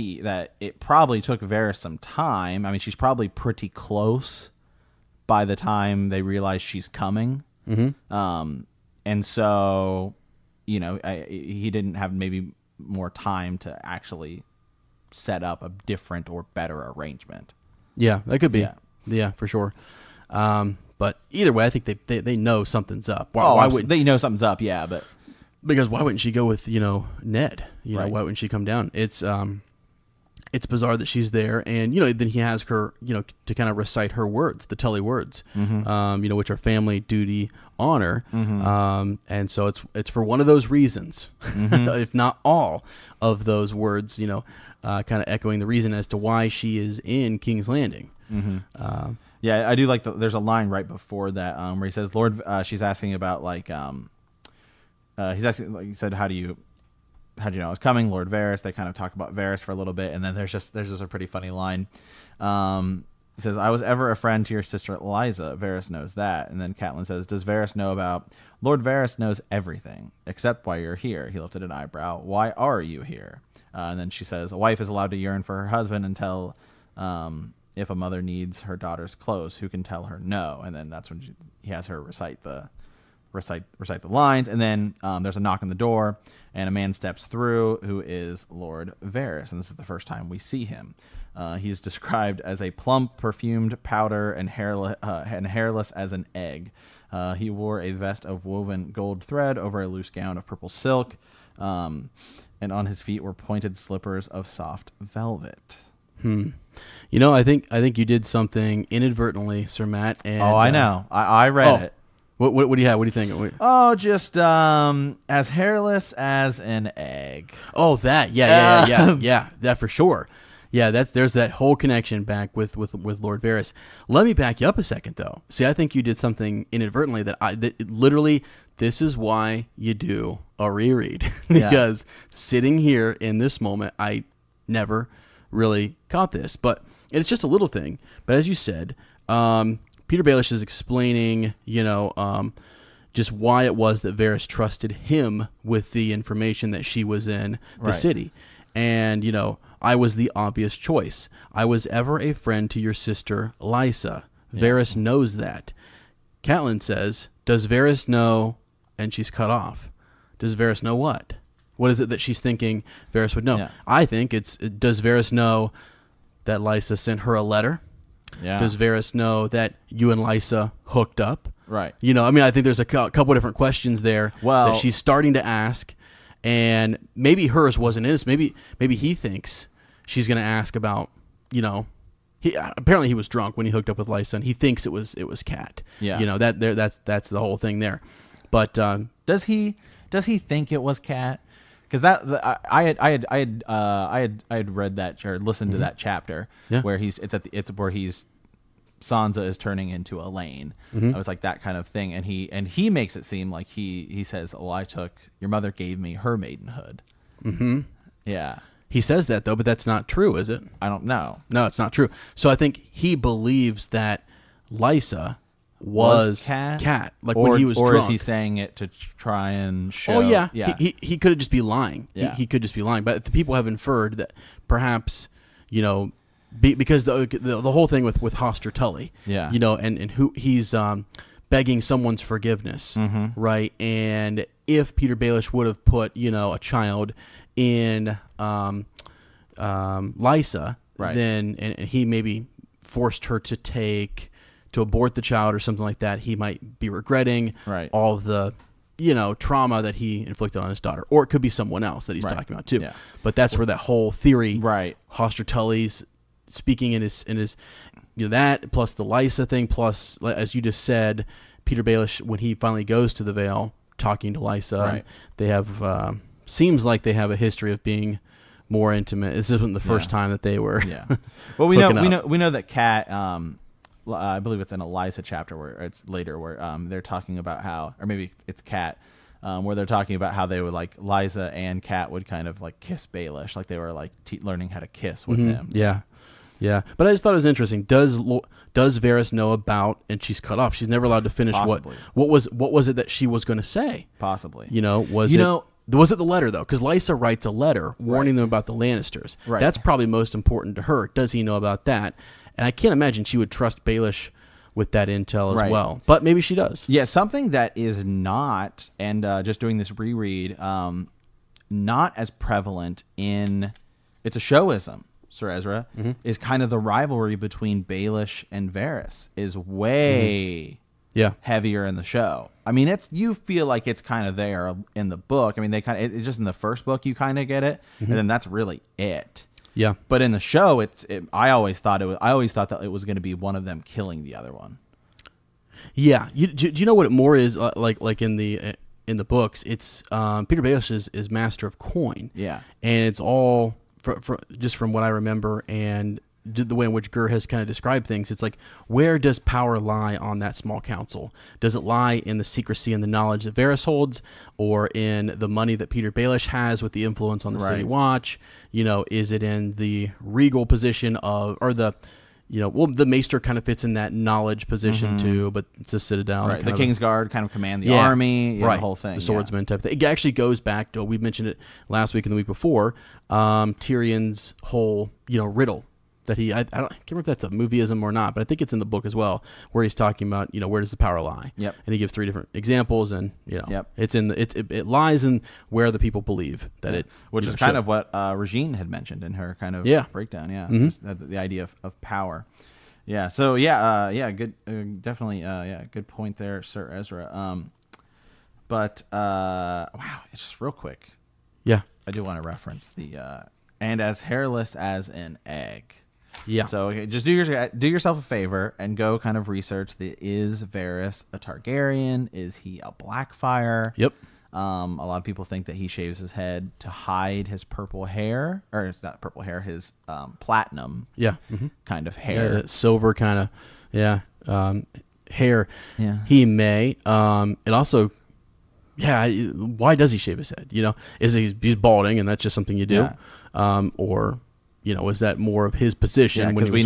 it probably took Varys some time. I mean, she's probably pretty close by the time they realize she's coming. And so, he didn't have maybe more time to actually set up a different or better arrangement. Yeah, that could be. Yeah, for sure. But either way, I think they know something's up. Why wouldn't they know something's up? Yeah, but because why wouldn't she go with Ned? Right. Why wouldn't she come down? It's bizarre that she's there, and then he has her to kind of recite her words, the Tully words, which are family, duty, honor, and so it's for one of those reasons, if not all of those words, kind of echoing the reason as to why she is in King's Landing. I do like there's a line right before that where he says, "Lord," she's asking about he's asking, like he said, how'd you know I was coming, Lord Varys? They kind of talk about Varys for a little bit, and then there's just a pretty funny line. He says, "I was ever a friend to your sister Eliza. Varys knows that." And then Catelyn says, "Does Varys know about?" "Lord Varys knows everything, except why you're here." He lifted an eyebrow. "Why are you here?" And then she says, "A wife is allowed to yearn for her husband until if a mother needs her daughter's clothes, who can tell her no?" And then that's when he has her recite the recite the lines, and then there's a knock on the door, and a man steps through who is Lord Varys, and this is the first time we see him. He's described as a plump, perfumed powder and hairless as an egg. He wore a vest of woven gold thread over a loose gown of purple silk, and on his feet were pointed slippers of soft velvet. I think you did something inadvertently, Sir Matt. And, I know. I read it. What do you have? What do you think? Just as hairless as an egg. Oh, that. Yeah, that for sure. Yeah, there's that whole connection back with Lord Varys. Let me back you up a second, though. See, I think you did something inadvertently that literally, this is why you do a reread. Because sitting here in this moment, I never really caught this. But it's just a little thing. But as you said, Peter Baelish is explaining, just why it was that Varys trusted him with the information that she was in the city. And, I was the obvious choice. I was ever a friend to your sister, Lysa. Varys knows that. Catelyn says, does Varys know? And she's cut off. Does Varys know what? What is it that she's thinking Varys would know? Yeah. I think does Varys know that Lysa sent her a letter? Yeah. Does Varys know that you and Lysa hooked up? Right. I think there's a couple different questions there that she's starting to ask. And maybe hers wasn't innocent. Maybe he thinks she's going to ask about, apparently he was drunk when he hooked up with Lysa, and he thinks it was Cat. Yeah. That's the whole thing there. But does he think it was Cat? Because I had read that or listened to that chapter where Sansa is turning into Elaine. I was like, that kind of thing, and he makes it seem like he says, your mother gave me her maidenhood. Yeah, he says that though, but that's not true, is it? I don't know. No, it's not true. So I think he believes that Lysa was Cat, like when he was drunk. Or is he saying it to try and show? Oh yeah. He could just be lying. Yeah. He could just be lying. But the people have inferred that perhaps because the whole thing with Hoster Tully, and who he's begging someone's forgiveness, right? And if Peter Baelish would have put a child in Lysa, right, then and he maybe forced her to abort the child or something like that, he might be regretting all of the trauma that he inflicted on his daughter, or it could be someone else that he's talking about too. Yeah. But that's where that whole theory, Hoster Tully's speaking in his that plus the Lysa thing, plus as you just said, Peter Baelish when he finally goes to the Vale talking to Lysa, they have seems like they have a history of being more intimate. This isn't the first time that they were. Well, we know that Cat. I believe it's in a Lysa chapter where it's later where they're talking about how, or maybe it's Cat, where they're talking about how they would Lysa and Cat would kind of kiss Baelish, like they were learning how to kiss with him. Yeah. But I just thought it was interesting. Does Varys know about? And she's cut off. She's never allowed to finish. Possibly. What was it that she was going to say? Possibly. Was it the letter though? Because Lysa writes a letter warning them about the Lannisters. Right. That's probably most important to her. Does he know about that? And I can't imagine she would trust Baelish with that intel as well. But maybe she does. Yeah, something that is not, and just doing this reread, not as prevalent in, it's a showism, Sir Ezra, is kind of the rivalry between Baelish and Varys is way heavier in the show. I mean, you feel like it's kind of there in the book. I mean, it's just in the first book you kind of get it, and then that's really it. Yeah, but in the show, I always thought that it was going to be one of them killing the other one. Yeah, do you know what it more is like in the books? It's Peter Baelish is master of coin. Yeah, and it's all just from what I remember and the way in which Gurr has kind of described things. It's like, where does power lie on that small council? Does it lie in the secrecy and the knowledge that Varys holds, or in the money that Peter Baelish has with the influence on the City Watch? Is it in the regal position or the the Maester kind of fits in that knowledge position too, but it's a citadel. Right. The Kingsguard kind of command the army, the whole thing. The swordsman type thing. It actually goes back to, we mentioned it last week and the week before, Tyrion's whole, riddle that I can't remember if that's a movieism or not, but I think it's in the book as well, where he's talking about, where does the power lie? Yep. And he gives 3 different examples, and Yep. it lies in where the people believe that it, which is kind of what Regine had mentioned in her kind of breakdown. Yeah. Just the idea of power. Yeah. So good. Definitely. Good point there, Sir Ezra. But wow, it's just real quick. Yeah. I do want to reference the and as hairless as an egg. Yeah. So just do yourself a favor and go kind of research is Varys a Targaryen? Is he a Blackfire? Yep. A lot of people think that he shaves his head to hide his purple hair, or it's not purple hair, his platinum kind of hair. Yeah, silver kind of hair. Yeah. He may. It also, why does he shave his head? Is he's balding and that's just something you do? Yeah. Or is that more of his position? Because we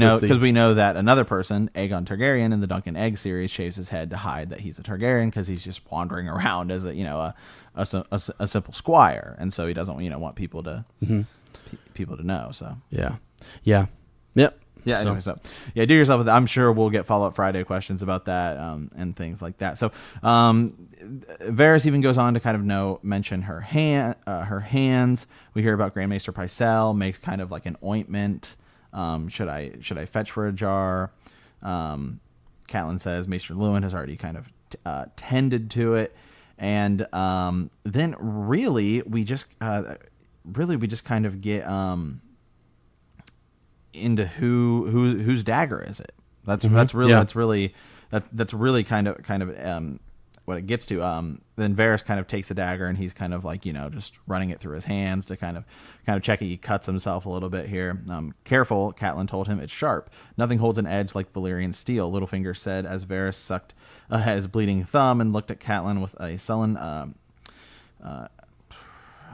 know that another person, Aegon Targaryen in the Dunk and Egg series, shaves his head to hide that he's a Targaryen because he's just wandering around as a simple squire, and so he doesn't want people to people to know. So yep. Yeah, anyway, so do yourself. I'm sure we'll get follow-up Friday questions about that and things like that. So Varys even goes on to kind of mention her hands. We hear about Grand Maester Pycelle makes kind of like an ointment. Should I fetch for a jar? Catelyn says Maester Luwin has already kind of tended to it, and then really we just kind of get into whose dagger is it. That's really kind of what it gets to. Then Varys kind of takes the dagger and he's kind of like just running it through his hands to kind of check it. He cuts himself a little bit here. Careful, Catelyn told him, it's sharp. Nothing holds an edge like Valyrian steel, Littlefinger said as Varys sucked his bleeding thumb and looked at Catelyn with a sullen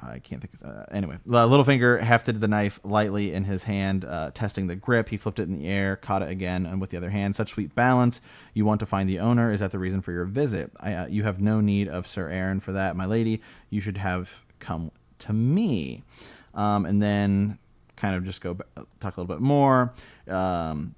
I can't think of anyway. Littlefinger hefted the knife lightly in his hand, testing the grip. He flipped it in the air, caught it again, and with the other hand, such sweet balance. You want to find the owner? Is that the reason for your visit? You have no need of Sir Aaron for that, my lady. You should have come to me. And then kind of just talk a little bit more. And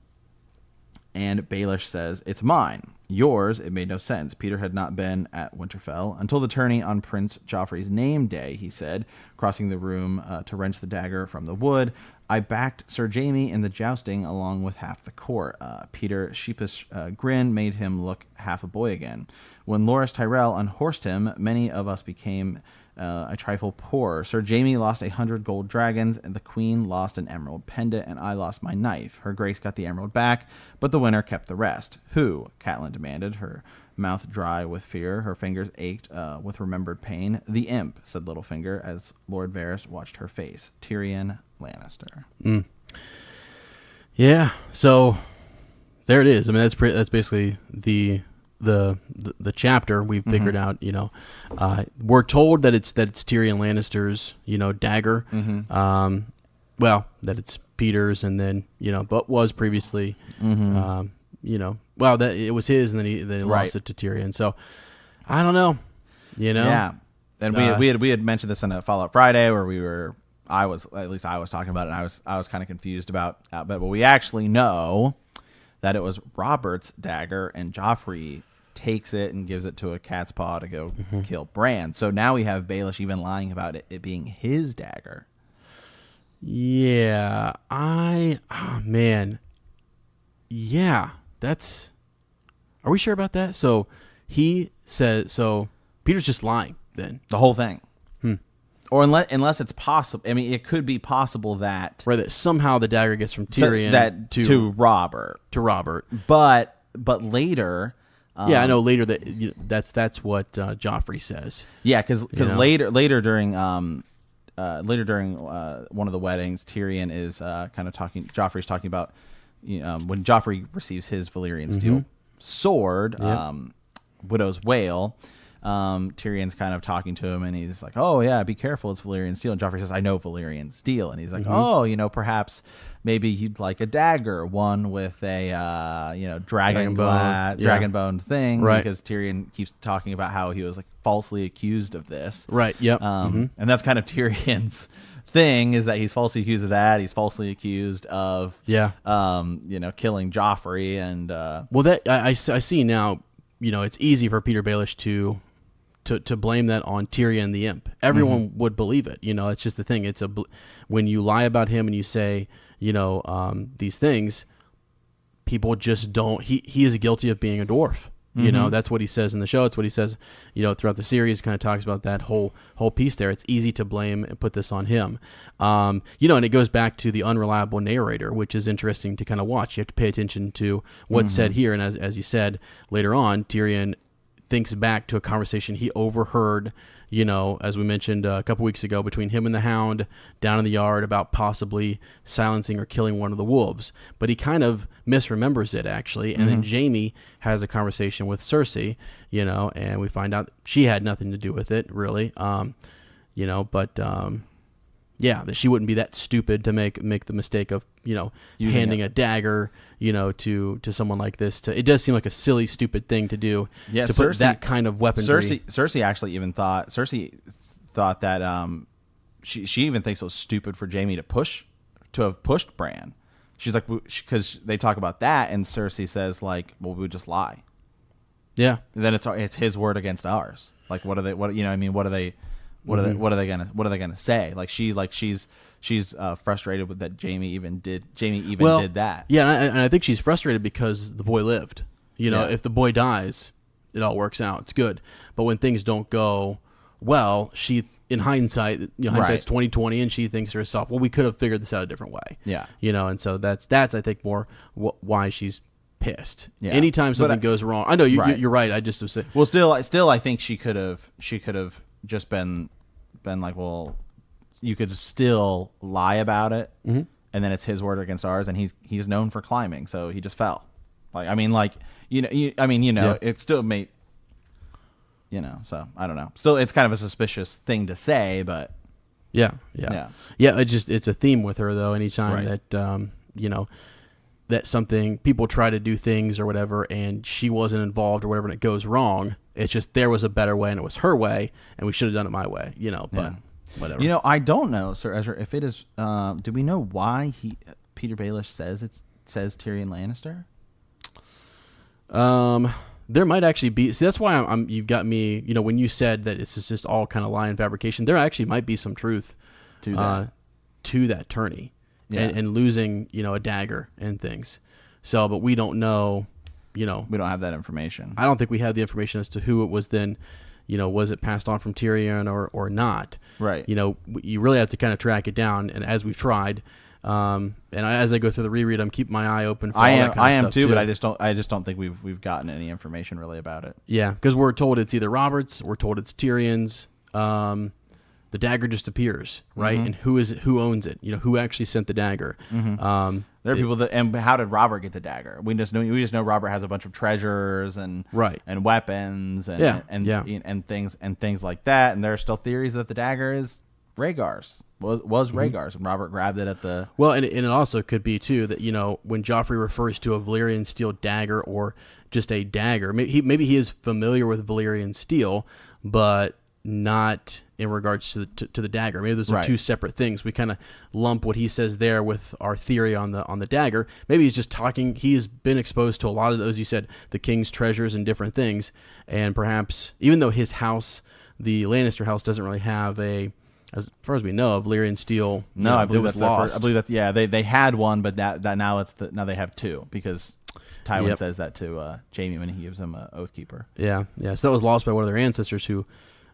Baelish says, it's mine. Yours, it made no sense. Peter had not been at Winterfell until the tourney on Prince Joffrey's name day, he said, crossing the room to wrench the dagger from the wood. I backed Sir Jaime in the jousting along with half the court. Peter's sheepish grin made him look half a boy again. When Loras Tyrell unhorsed him, many of us became a trifle poor. Sir Jaime lost 100 gold dragons, and the queen lost an emerald pendant, and I lost my knife. Her grace got the emerald back, but the winner kept the rest. Who? Catelyn demanded, her mouth dry with fear. Her fingers ached with remembered pain. The imp, said Littlefinger, as Lord Varys watched her face. Tyrion Lannister. Yeah, so there it is. I mean, that's basically the chapter. We've figured out, we're told that it's Tyrion Lannister's, dagger. Well, that it's Peter's, and then but was previously, that it was his, and then he lost it to Tyrion. So I don't know, Yeah, and we had mentioned this on a Follow-Up Friday where I was talking about it. And I was kind of confused about, but we actually know that it was Robert's dagger, and Joffrey takes it and gives it to a cat's paw to go kill Bran. So now we have Baelish even lying about it being his dagger. Yeah, that's. Are we sure about that? So he says. So Peter's just lying then. The whole thing. Or unless it's possible. I mean, it could be possible that that somehow the dagger gets from Tyrion to Robert. But later. I know later that's what Joffrey says. Yeah, because later during one of the weddings, Tyrion is kind of talking. Joffrey's talking about when Joffrey receives his Valyrian steel sword, Widow's Wail. Tyrion's kind of talking to him, and he's like, "Oh yeah, be careful, it's Valyrian steel." And Joffrey says, "I know Valyrian steel," and he's like, "Oh, perhaps maybe you'd like a dagger, one with a dragon bone thing," right? Because Tyrion keeps talking about how he was like falsely accused of this, right? Yep. And that's kind of Tyrion's thing is that he's falsely accused of that. He's falsely accused of killing Joffrey and well, that I see now. It's easy for Peter Baelish to blame that on Tyrion the Imp. Everyone would believe it. It's just the thing. It's when you lie about him and you say these things, people just don't. He is guilty of being a dwarf. That's what he says in the show. It's what he says, throughout the series. Kind of talks about that whole piece there. It's easy to blame and put this on him. And it goes back to the unreliable narrator, which is interesting to kind of watch. You have to pay attention to what's said here. And as you said later on, Tyrion thinks back to a conversation he overheard, as we mentioned a couple weeks ago, between him and the Hound down in the yard about possibly silencing or killing one of the wolves. But he kind of misremembers it, actually. And then Jaime has a conversation with Cersei, and we find out she had nothing to do with it, really. That she wouldn't be that stupid to make the mistake of, handing a dagger, to someone like this. It does seem like a silly, stupid thing to do. Yeah, to put that kind of weaponry. Cersei actually even thought that she even thinks it was stupid for Jaime to have pushed Bran. She's like, because they talk about that, and Cersei says like, well, we would just lie. Yeah. And then it's his word against ours. Like, what are they gonna say? Like she's frustrated with that Jaime even did that. Yeah, and I think she's frustrated because the boy lived. If the boy dies, it all works out. It's good. But when things don't go well, she, in hindsight, hindsight's 20/20, and she thinks to herself, well, we could have figured this out a different way. Yeah. And so that's I think more why she's pissed. Yeah. Anytime something goes wrong, I know you're right. I just was saying. Well, still, I think she could have just been like, well, you could still lie about it, and then it's his word against ours, and he's known for climbing, so he just fell. It still made, so I don't know. Still, it's kind of a suspicious thing to say, but yeah. It's a theme with her though. Anytime that that something, people try to do things or whatever, and she wasn't involved or whatever, and it goes wrong. It's just there was a better way, and it was her way, and we should have done it my way, but whatever. I don't know, Sir Ezra, if it is, do we know why Peter Baelish says Tyrion Lannister? There might actually be, that's why you've got me, when you said that it's just all kind of lie and fabrication, there actually might be some truth to that tourney and losing, a dagger and things. So, but we don't know. We don't have that information. I don't think we have the information as to who it was then. Was it passed on from Tyrion or not? Right. You really have to kind of track it down, and as we've tried, and as I go through the reread, I'm keeping my eye open for all that kind of stuff. I am too, but I just don't think we've gotten any information really about it. Yeah, because we're told it's either Robert's, we're told it's Tyrion's. The dagger just appears, right? And who owns it? Who actually sent the dagger? There are people that, and how did Robert get the dagger? We just know Robert has a bunch of treasures and weapons and things like that. And there are still theories that the dagger is Rhaegar's. Was Rhaegar's, and Robert grabbed it at the... Well, and it also could be, too, that, when Joffrey refers to a Valyrian steel dagger or just a dagger, maybe he is familiar with Valyrian steel, but not in regards to the dagger. Maybe those are two separate things. We kind of lump what he says there with our theory on the dagger. Maybe he's just talking. He's been exposed to a lot of those, you said, the king's treasures and different things, and perhaps, even though his house, the Lannister house, doesn't really have as far as we know, of Valyrian steel. No, I believe that's lost. I believe that. Yeah, they had one, but that now now they have two, because Tywin says that to Jaime when he gives him an Oathkeeper. Yeah. So that was lost by one of their ancestors who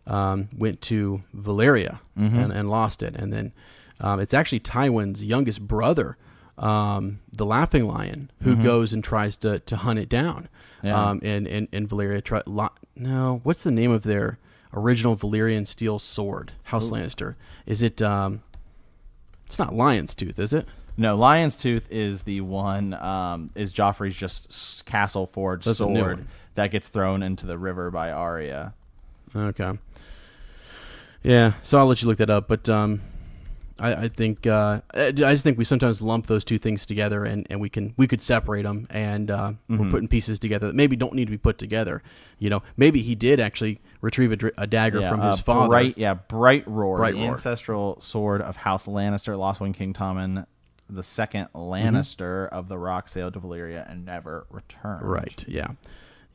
went to Valyria and lost it, and then it's actually Tywin's youngest brother, the Laughing Lion, who goes and tries to hunt it down. Yeah. And Valyria what's the name of their original Valyrian steel sword? House Lannister. Is it? It's not Lion's Tooth, is it? No, Lion's Tooth is the one. Is Joffrey's just castle forged sword that gets thrown into the river by Arya. Okay. Yeah, so I'll let you look that up, but I think I just think we sometimes lump those two things together, and we could separate them, and we're putting pieces together that maybe don't need to be put together. Maybe he did actually retrieve a dagger from his father. Bright Roar, the ancestral sword of House Lannister, lost when King Tommen the second Lannister of the Rock sailed to Valyria and never returned. Right. Yeah.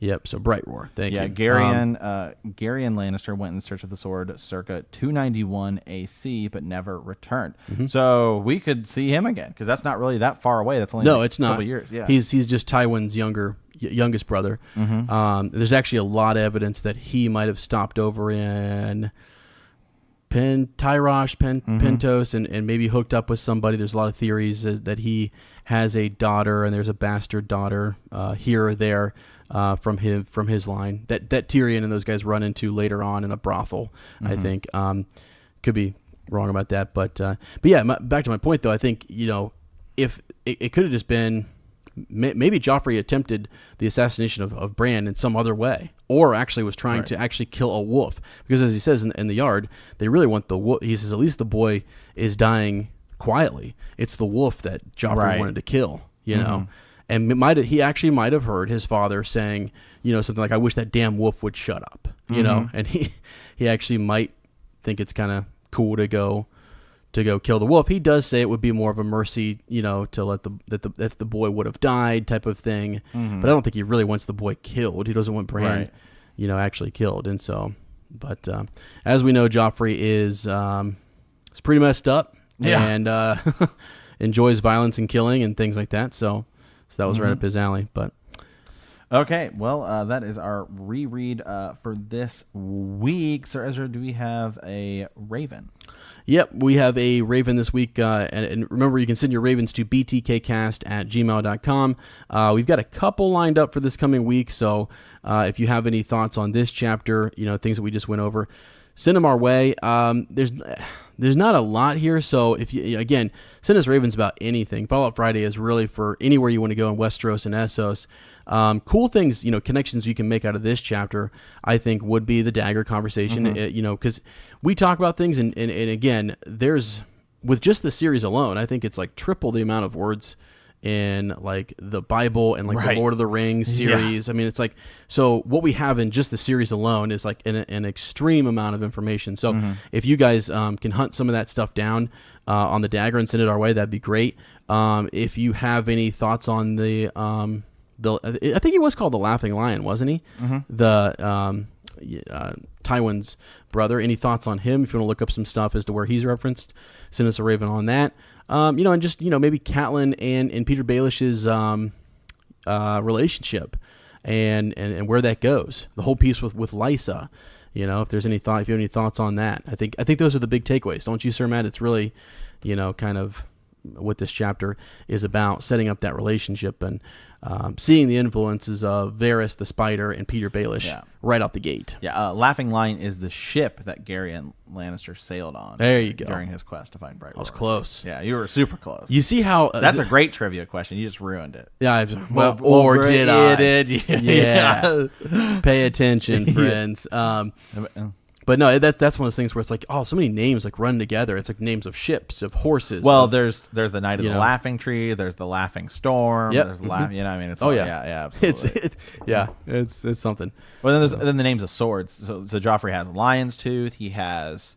Yep. So Bright Roar. Thank you. Yeah. Garyon Lannister went in search of the sword circa 291 AC, but never returned. So we could see him again because that's not really that far away. That's only it's not. Couple years. Yeah. He's just Tywin's youngest brother. There's actually a lot of evidence that he might have stopped over in Pentos and maybe hooked up with somebody. There's a lot of theories that he has a daughter and there's a bastard daughter here or there from his line that Tyrion and those guys run into later on in a brothel. I think could be wrong about that, but yeah. Back to my point though, I think if it could have just been. Maybe Joffrey attempted the assassination of Bran in some other way, or actually was trying to actually kill a wolf. Because as he says in the yard, they really want the wolf. He says at least the boy is dying quietly. It's the wolf that Joffrey wanted to kill, And he actually might have heard his father saying, something like, "I wish that damn wolf would shut up," And he actually might think it's kind of cool to go kill the wolf. He does say it would be more of a mercy, to let if the boy would have died type of thing. But I don't think he really wants the boy killed. He doesn't want Bran, actually killed. And so, but as we know, Joffrey is pretty messed up and enjoys violence and killing and things like that. So that was right up his alley. But okay, well, that is our reread for this week. Sir Ezra, do we have a Raven? Yep, we have a Raven this week, and remember, you can send your Ravens to btkcast@gmail.com. We've got a couple lined up for this coming week, so if you have any thoughts on this chapter, things that we just went over, send them our way. There's not a lot here, so if you, again, send us Ravens about anything. Fallout Friday is really for anywhere you want to go in Westeros and Essos. Cool things, connections you can make out of this chapter, I think, would be the dagger conversation, because we talk about things, and again, there's, with just the series alone, I think it's like triple the amount of words in like the Bible and like the Lord of the Rings series. I mean, it's like, so what we have in just the series alone is like an extreme amount of information. So if you guys can hunt some of that stuff down on the dagger and send it our way, that'd be great. If you have any thoughts on I think he was called the Laughing Lion, wasn't he? The Tywin's brother. Any thoughts on him? If you want to look up some stuff as to where he's referenced, send us a Raven on that. And just maybe Catelyn and Peter Baelish's relationship and where that goes. The whole piece with Lysa. If there's any thought, if you have any thoughts on that, I think those are the big takeaways, don't you, Sir Matt? It's really, kind of what this chapter is about, setting up that relationship and seeing the influences of Varys the Spider and Peter Baelish right out the gate. Laughing Lion is the ship that Garyon Lannister sailed on. There you go. During his quest to find Bright Roar. I was close. Yeah, you were super close. You see how that's a great trivia question. You just ruined it. Yeah, did I? Did yeah. Pay attention, friends. But no, that's one of those things where it's like, so many names like run together. It's like names of ships, of horses. Well, there's the Night of the Laughing Tree. There's the Laughing Storm. There's the it's absolutely. It's something. Well, then the names of swords. So Joffrey has Lion's Tooth. He has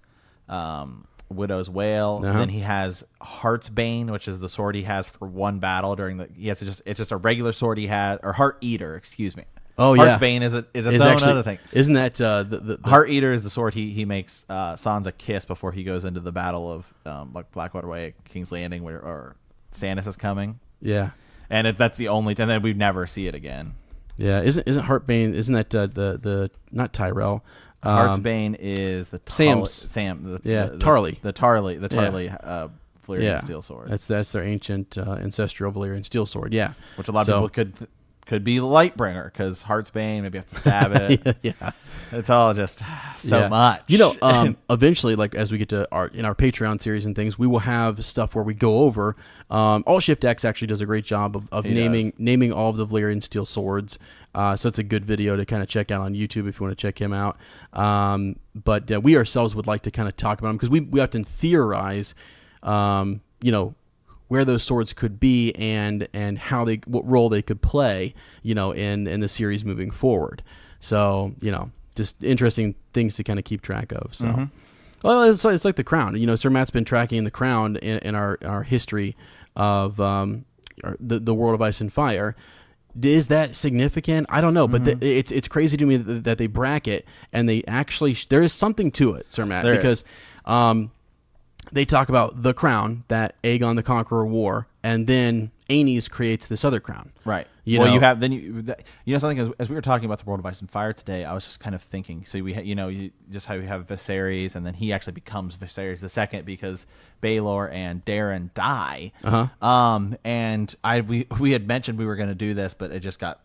Widow's Wail. And then he has Heart's Bane, which is the sword he has for one battle during the. It's just a regular sword he has, or Heart Eater. Excuse me. Oh, Heart's Bane is its own other thing. Isn't that the Heart Eater is the sword he makes Sansa kiss before he goes into the battle of like Blackwater Way, King's Landing, or Stannis is coming. Yeah, and that's the only, and then we never see it again. Yeah, isn't Heartbane? Isn't that the not Tyrell? Heart's Bane is the Tarly. The Tarly Valyrian steel sword. That's their ancient ancestral Valyrian steel sword. Yeah, which a lot of people could be Lightbringer, because Heart's Bane, maybe you have to stab it. It's all just so much. Eventually, like as we get to our Patreon series and things, we will have stuff where we go over. All Shift X actually does a great job of naming all of the Valyrian steel swords. So it's a good video to kind of check out on YouTube if you want to check him out. But we ourselves would like to kind of talk about them, because we often theorize where those swords could be and what role they could play, in the series moving forward. So, just interesting things to kind of keep track of. So, well, it's like The Crown. Sir Matt's been tracking The Crown in our history of the World of Ice and Fire. Is that significant? I don't know, but it's crazy to me that they bracket and they actually there is something to it, Sir Matt, because they talk about the crown that Aegon the Conqueror wore, and then Aenys creates this other crown. Right. You have something as we were talking about the World of Ice and Fire today. I was just kind of thinking. So we just how we have Viserys, and then he actually becomes Viserys II because Baelor and Daeron die. And we had mentioned we were going to do this, but it just got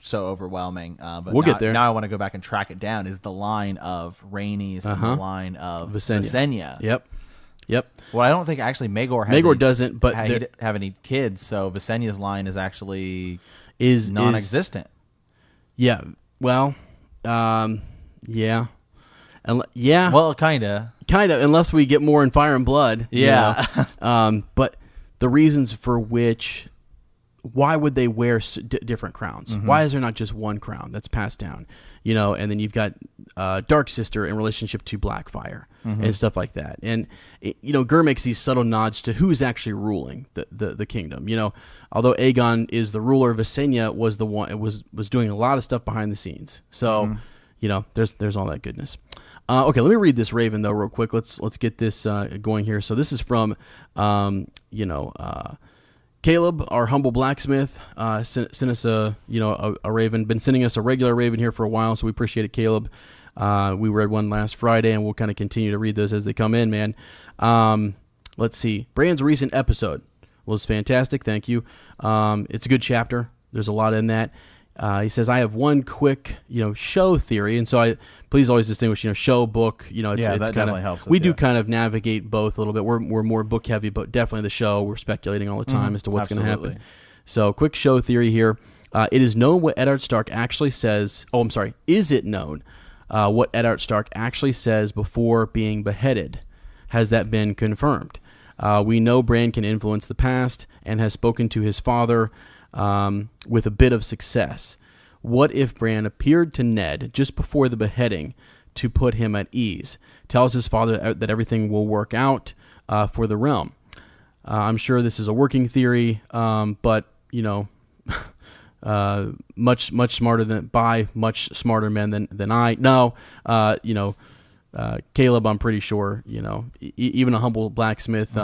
so overwhelming. But we'll get there. Now I want to go back and track it down. Is the line of Rhaenys and the line of Visenya. Yep. Well, I don't think actually Maegor doesn't, but he didn't have any kids, so Visenya's line is actually non-existent. Yeah. Well, yeah. Well, kind of, unless we get more in Fire and Blood. Yeah. But the reasons for which, why would they wear different crowns? Why is there not just one crown that's passed down? And then you've got Dark Sister in relationship to Blackfire and stuff like that. And Gur makes these subtle nods to who's actually ruling the kingdom. Although Aegon is the ruler, Visenya was the one was doing a lot of stuff behind the scenes. So there's all that goodness. Okay, let me read this Raven though real quick. Let's get this going here. So this is from Caleb, our humble blacksmith, sent us a raven. Been sending us a regular raven here for a while, so we appreciate it, Caleb. We read one last Friday, and we'll kind of continue to read those as they come in, man. Let's see. Bran's recent episode was fantastic. Thank you. It's a good chapter. There's a lot in that. He says, I have one quick, show theory. And so please always distinguish, show, book, it's that kind definitely of, helps us, we do kind of navigate both a little bit. We're more book heavy, but definitely the show, we're speculating all the time as to what's going to happen. So quick show theory here. It is known what Eddard Stark actually says. Oh, I'm sorry. Is it known what Eddard Stark actually says before being beheaded? Has that been confirmed? We know Bran can influence the past and has spoken to his father with a bit of success. What if Bran appeared to Ned just before the beheading to put him at ease? Tells his father that everything will work out for the realm. I'm sure this is a working theory, but much smarter much smarter men than I. No, Caleb, I'm pretty sure, even a humble blacksmith,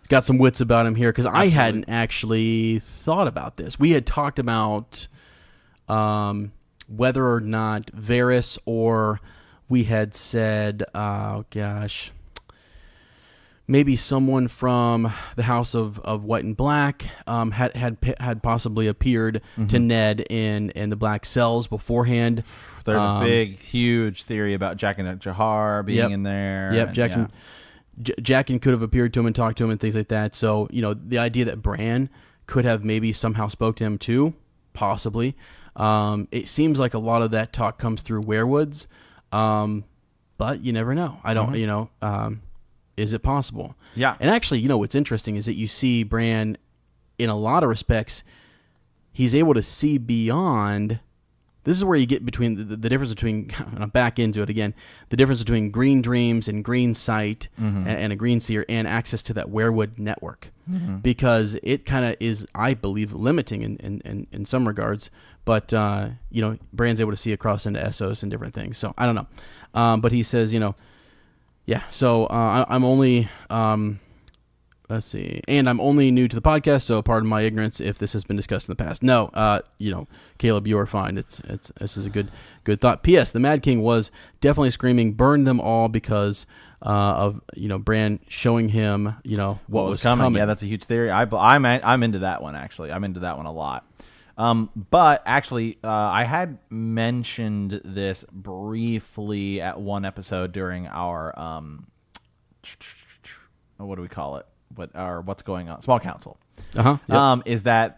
got some wits about him here, because I hadn't actually thought about this. We had talked about whether or not Varys, or we had said, maybe someone from the House of White and Black had possibly appeared to Ned in the Black Cells beforehand. There's a big, huge theory about Jaqen and Jahar being in there. Yep, Jaqen could have appeared to him and talked to him and things like that. So, the idea that Bran could have maybe somehow spoke to him too, possibly. It seems like a lot of that talk comes through Weirwoods, but you never know. I don't, is it possible? Yeah. And actually, what's interesting is that you see Bran, in a lot of respects, he's able to see beyond. This is where you get between the difference between, and I'm back into it again, the difference between green dreams and green sight and a green seer and access to that Weirwood network. Because it kind of is, I believe, limiting in some regards. But, Bran's able to see across into Essos and different things. So I don't know. But he says, so I'm only, let's see, and I'm only new to the podcast, so pardon my ignorance if this has been discussed in the past. No, Caleb, you are fine. This is a good thought. P.S. The Mad King was definitely screaming, "Burn them all!" because of Bran showing him what was coming. Yeah, that's a huge theory. I'm into that one actually. I'm into that one a lot. But actually, I had mentioned this briefly at one episode during our what do we call it? What's going on? Small Council. Yep. Is that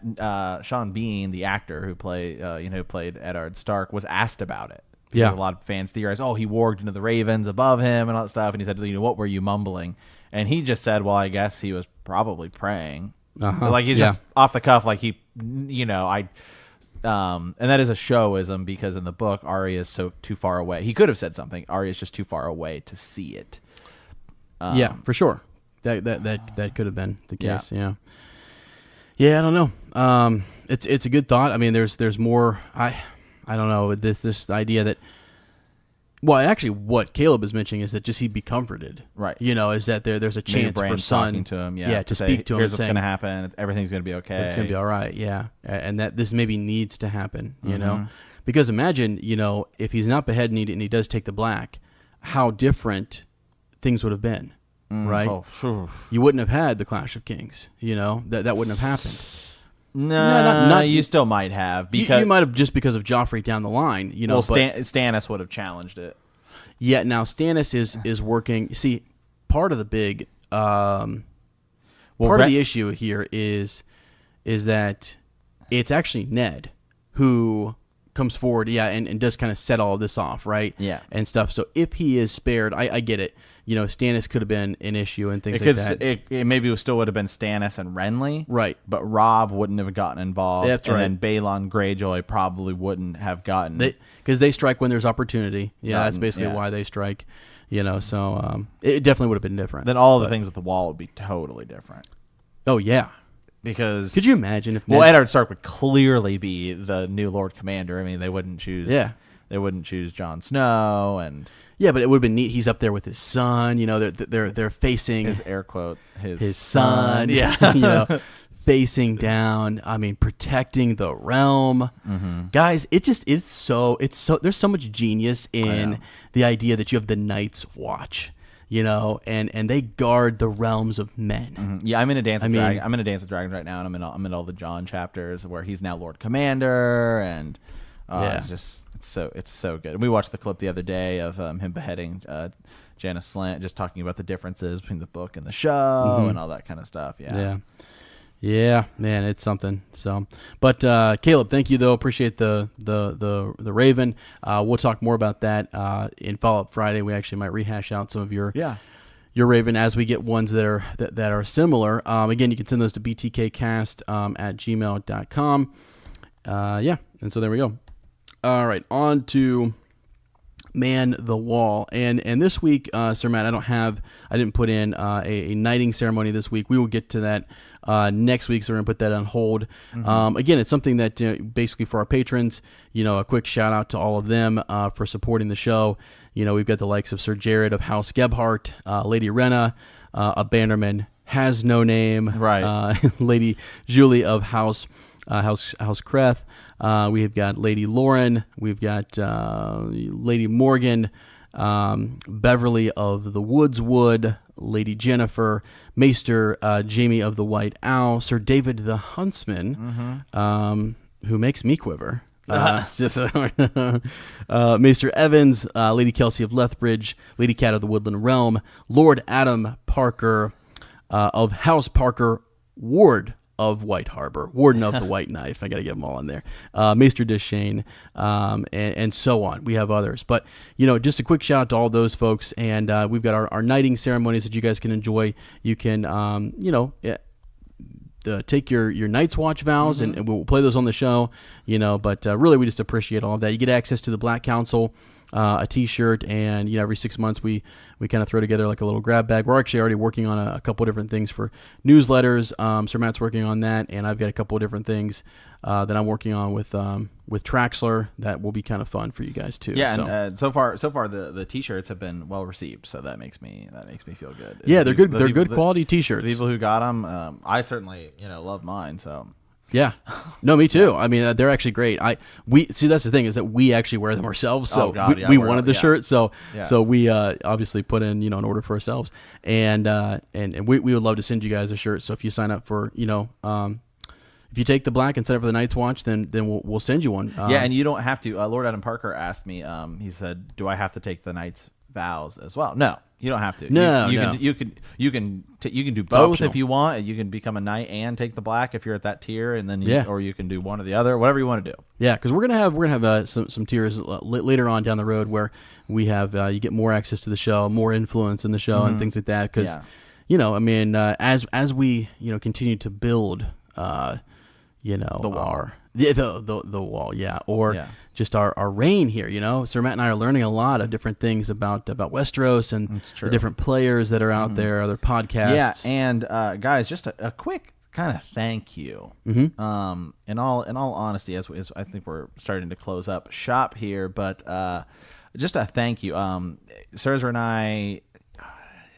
Sean Bean, the actor who played Eddard Stark, was asked about it Yeah. A lot of fans theorize, he warged into the ravens above him and all that stuff. And he said, what were you mumbling? And he just said, well, I guess he was probably praying. Like he's just off the cuff, like he, and that is a showism because in the book, Arya is too far away. He could have said something. Arya is just too far away to see it. Yeah, for sure. That could have been the case. Yeah. I don't know. It's a good thought. I mean, there's more. I don't know, this idea that. Well, actually, what Caleb is mentioning is that just he'd be comforted, right? Is that there's a chance for son talking to him, to speak to him. Here's what's going to happen. Everything's going to be okay. It's going to be all right, and that this maybe needs to happen, because imagine, if he's not beheaded and he does take the black, how different things would have been, right? You wouldn't have had the Clash of Kings, that wouldn't have happened. No, you still might have because you might have just because of Joffrey down the line, Well, Stannis would have challenged it. Yeah, now Stannis is working. See, part of the big part of the issue here is that it's actually Ned who comes forward, and does kind of set all of this off, right? Yeah, and stuff. So if he is spared, I get it. Stannis could have been an issue and things like that. It maybe still would have been Stannis and Renly, right? But Robb wouldn't have gotten involved. That's right. And Balon Greyjoy probably wouldn't have gotten because they strike when there's opportunity. Yeah, that's basically why they strike. So it definitely would have been different. Then all the things at the Wall would be totally different. Oh yeah. Because could you imagine if Eddard Stark would clearly be the new Lord Commander? I mean, they wouldn't choose. Yeah. They wouldn't choose Jon Snow, and but it would have been neat. He's up there with his son. They're facing his air quote his son. Yeah, facing down. I mean, protecting the realm, guys. It's so. There's so much genius in the idea that you have the Night's Watch. And they guard the realms of men. Yeah, I'm in a Dance with Dragons. I'm in a Dance with Dragons right now, and I'm in all the Jon chapters where he's now Lord Commander, and it's so good. And we watched the clip the other day of him beheading Jaina Slant, just talking about the differences between the book and the show and all that kind of stuff. Yeah, man, it's something. So, but Caleb, thank you though. Appreciate the Raven. We'll talk more about that in Follow Up Friday. We actually might rehash out some of your Raven as we get ones that are similar. Again, you can send those to btkcast at gmail.com. And so there we go. All right, on to Man the Wall, and this week, Sir Matt, I didn't put in a knighting ceremony this week. We will get to that next week, so we're gonna put that on hold. Again, it's something that basically for our patrons, a quick shout out to all of them for supporting the show. We've got the likes of Sir Jared of House Gebhardt, Lady Renna, a bannerman has no name, right? Lady Julie of House Kreth. We have got Lady Lauren. We've got Lady Morgan, Beverly of the Woodswood, Lady Jennifer, Maester Jamie of the White Owl, Sir David the Huntsman, who makes me quiver. Maester Evans, Lady Kelsey of Lethbridge, Lady Cat of the Woodland Realm, Lord Adam Parker of House Parker, Ward of White Harbor, Warden of the White Knife. I got to get them all in there. Maester Deshane, and so on. We have others. But, just a quick shout out to all those folks. And we've got our knighting ceremonies that you guys can enjoy. You can, take your Night's Watch vows, and we'll play those on the show, But really, we just appreciate all of that. You get access to the Black Council, a T-shirt, and every 6 months we kind of throw together like a little grab bag. We're actually already working on a couple different things for newsletters. Sir Matt's working on that, and I've got a couple of different things that I'm working on with Traxler that will be kind of fun for you guys too. Yeah, and so far the T-shirts have been well received, so that makes me feel good. Yeah, they're good. They're good quality T-shirts. The people who got them, I certainly love mine. So. Yeah, no, me too. I mean, they're actually great. We see that's the thing is that we actually wear them ourselves. So we wanted the shirt, so we obviously put in an order for ourselves, and we would love to send you guys a shirt. So if you sign up for if you take the black and sign up for the Night's Watch, then we'll send you one. And you don't have to. Lord Adam Parker asked me. He said, "Do I have to take the Knight's vows as well?" No. You don't have to. No, you can do both if you want. You can become a knight and take the black if you're at that tier, and then or you can do one or the other, whatever you want to do. Yeah, because we're gonna have some tiers later on down the road where we have you get more access to the show, more influence in the show, and things like that. Because as we continue to build, the wall. The wall, just our reign here, Sir Matt and I are learning a lot of different things about Westeros and the different players that are out there, other podcasts. Yeah, and guys, just a quick kind of thank you. In all honesty, as I think we're starting to close up shop here, but just a thank you. Serzer and I,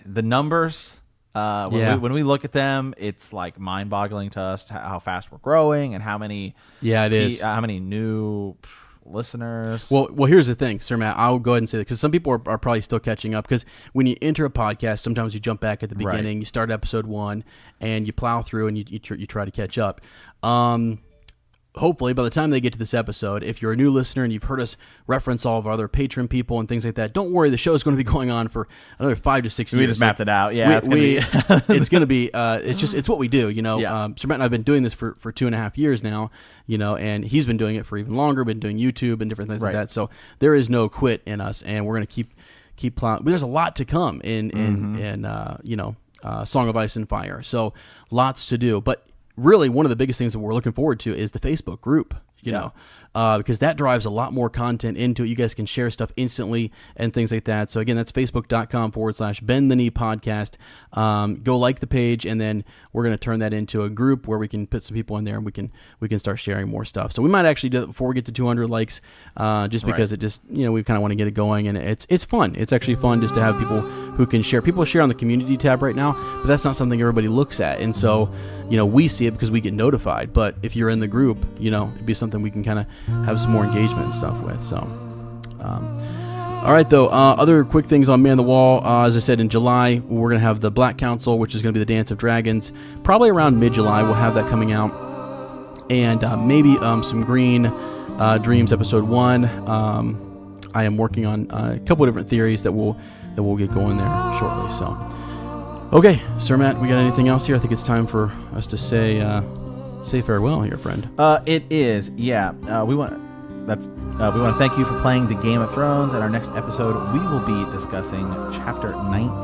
the numbers. When we look at them, it's like mind-boggling to us how fast we're growing and how many how many new listeners. Well, here's the thing, Sir Matt. I'll go ahead and say that because some people are probably still catching up, because when you enter a podcast, sometimes you jump back at the beginning, you start episode 1, and you plow through and you try to catch up. Hopefully, by the time they get to this episode, if you're a new listener and you've heard us reference all of our other patron people and things like that, don't worry. The show is going to be going on for another 5 to 6 years. We just mapped it out. Yeah, it's going to be. It's what we do. Sir Matt and I've been doing this for 2.5 years now. And he's been doing it for even longer. Been doing YouTube and different things like that. So there is no quit in us, and we're going to keep plowing. There's a lot to come in Song of Ice and Fire. So lots to do, but. Really, one of the biggest things that we're looking forward to is the Facebook group, because that drives a lot more content into it. You guys can share stuff instantly and things like that. So again, that's facebook.com/Bend the Knee Podcast. Go like the page, and then we're going to turn that into a group where we can put some people in there, and we can start sharing more stuff. So we might actually do it before we get to 200 likes, just because it just we kind of want to get it going, and it's fun. It's actually fun just to have people who can share. People share on the community tab right now, but that's not something everybody looks at, and so we see it because we get notified. But if you're in the group, it'd be something we can kind of have some more engagement and stuff with. So, all right, though. Other quick things on Man the Wall. As I said, in July, we're going to have the Black Council, which is going to be the Dance of Dragons. Probably around mid-July, we'll have that coming out. And maybe some Green Dreams Episode 1. I am working on a couple of different theories that we'll get going there shortly. So, okay, Sir Matt, we got anything else here? I think it's time for us to say farewell here, friend. It is, yeah. We want to thank you for playing the Game of Thrones. At our next episode, we will be discussing Chapter 19,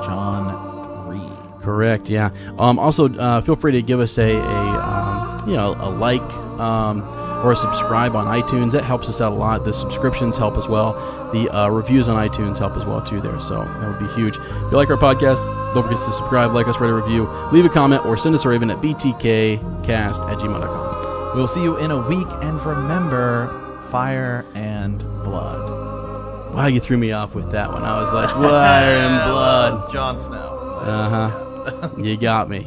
Jon 3. Correct, yeah. Also, feel free to give us a like or a subscribe on iTunes. That helps us out a lot. The subscriptions help as well. The reviews on iTunes help as well too there. So that would be huge. If you like our podcast, don't forget to subscribe, like us, write a review, leave a comment, or send us a raven at btkcast@gmail.com. We'll see you in a week, and remember, fire and blood. Wow, you threw me off with that one. I was like, fire and blood. Jon Snow. You got me.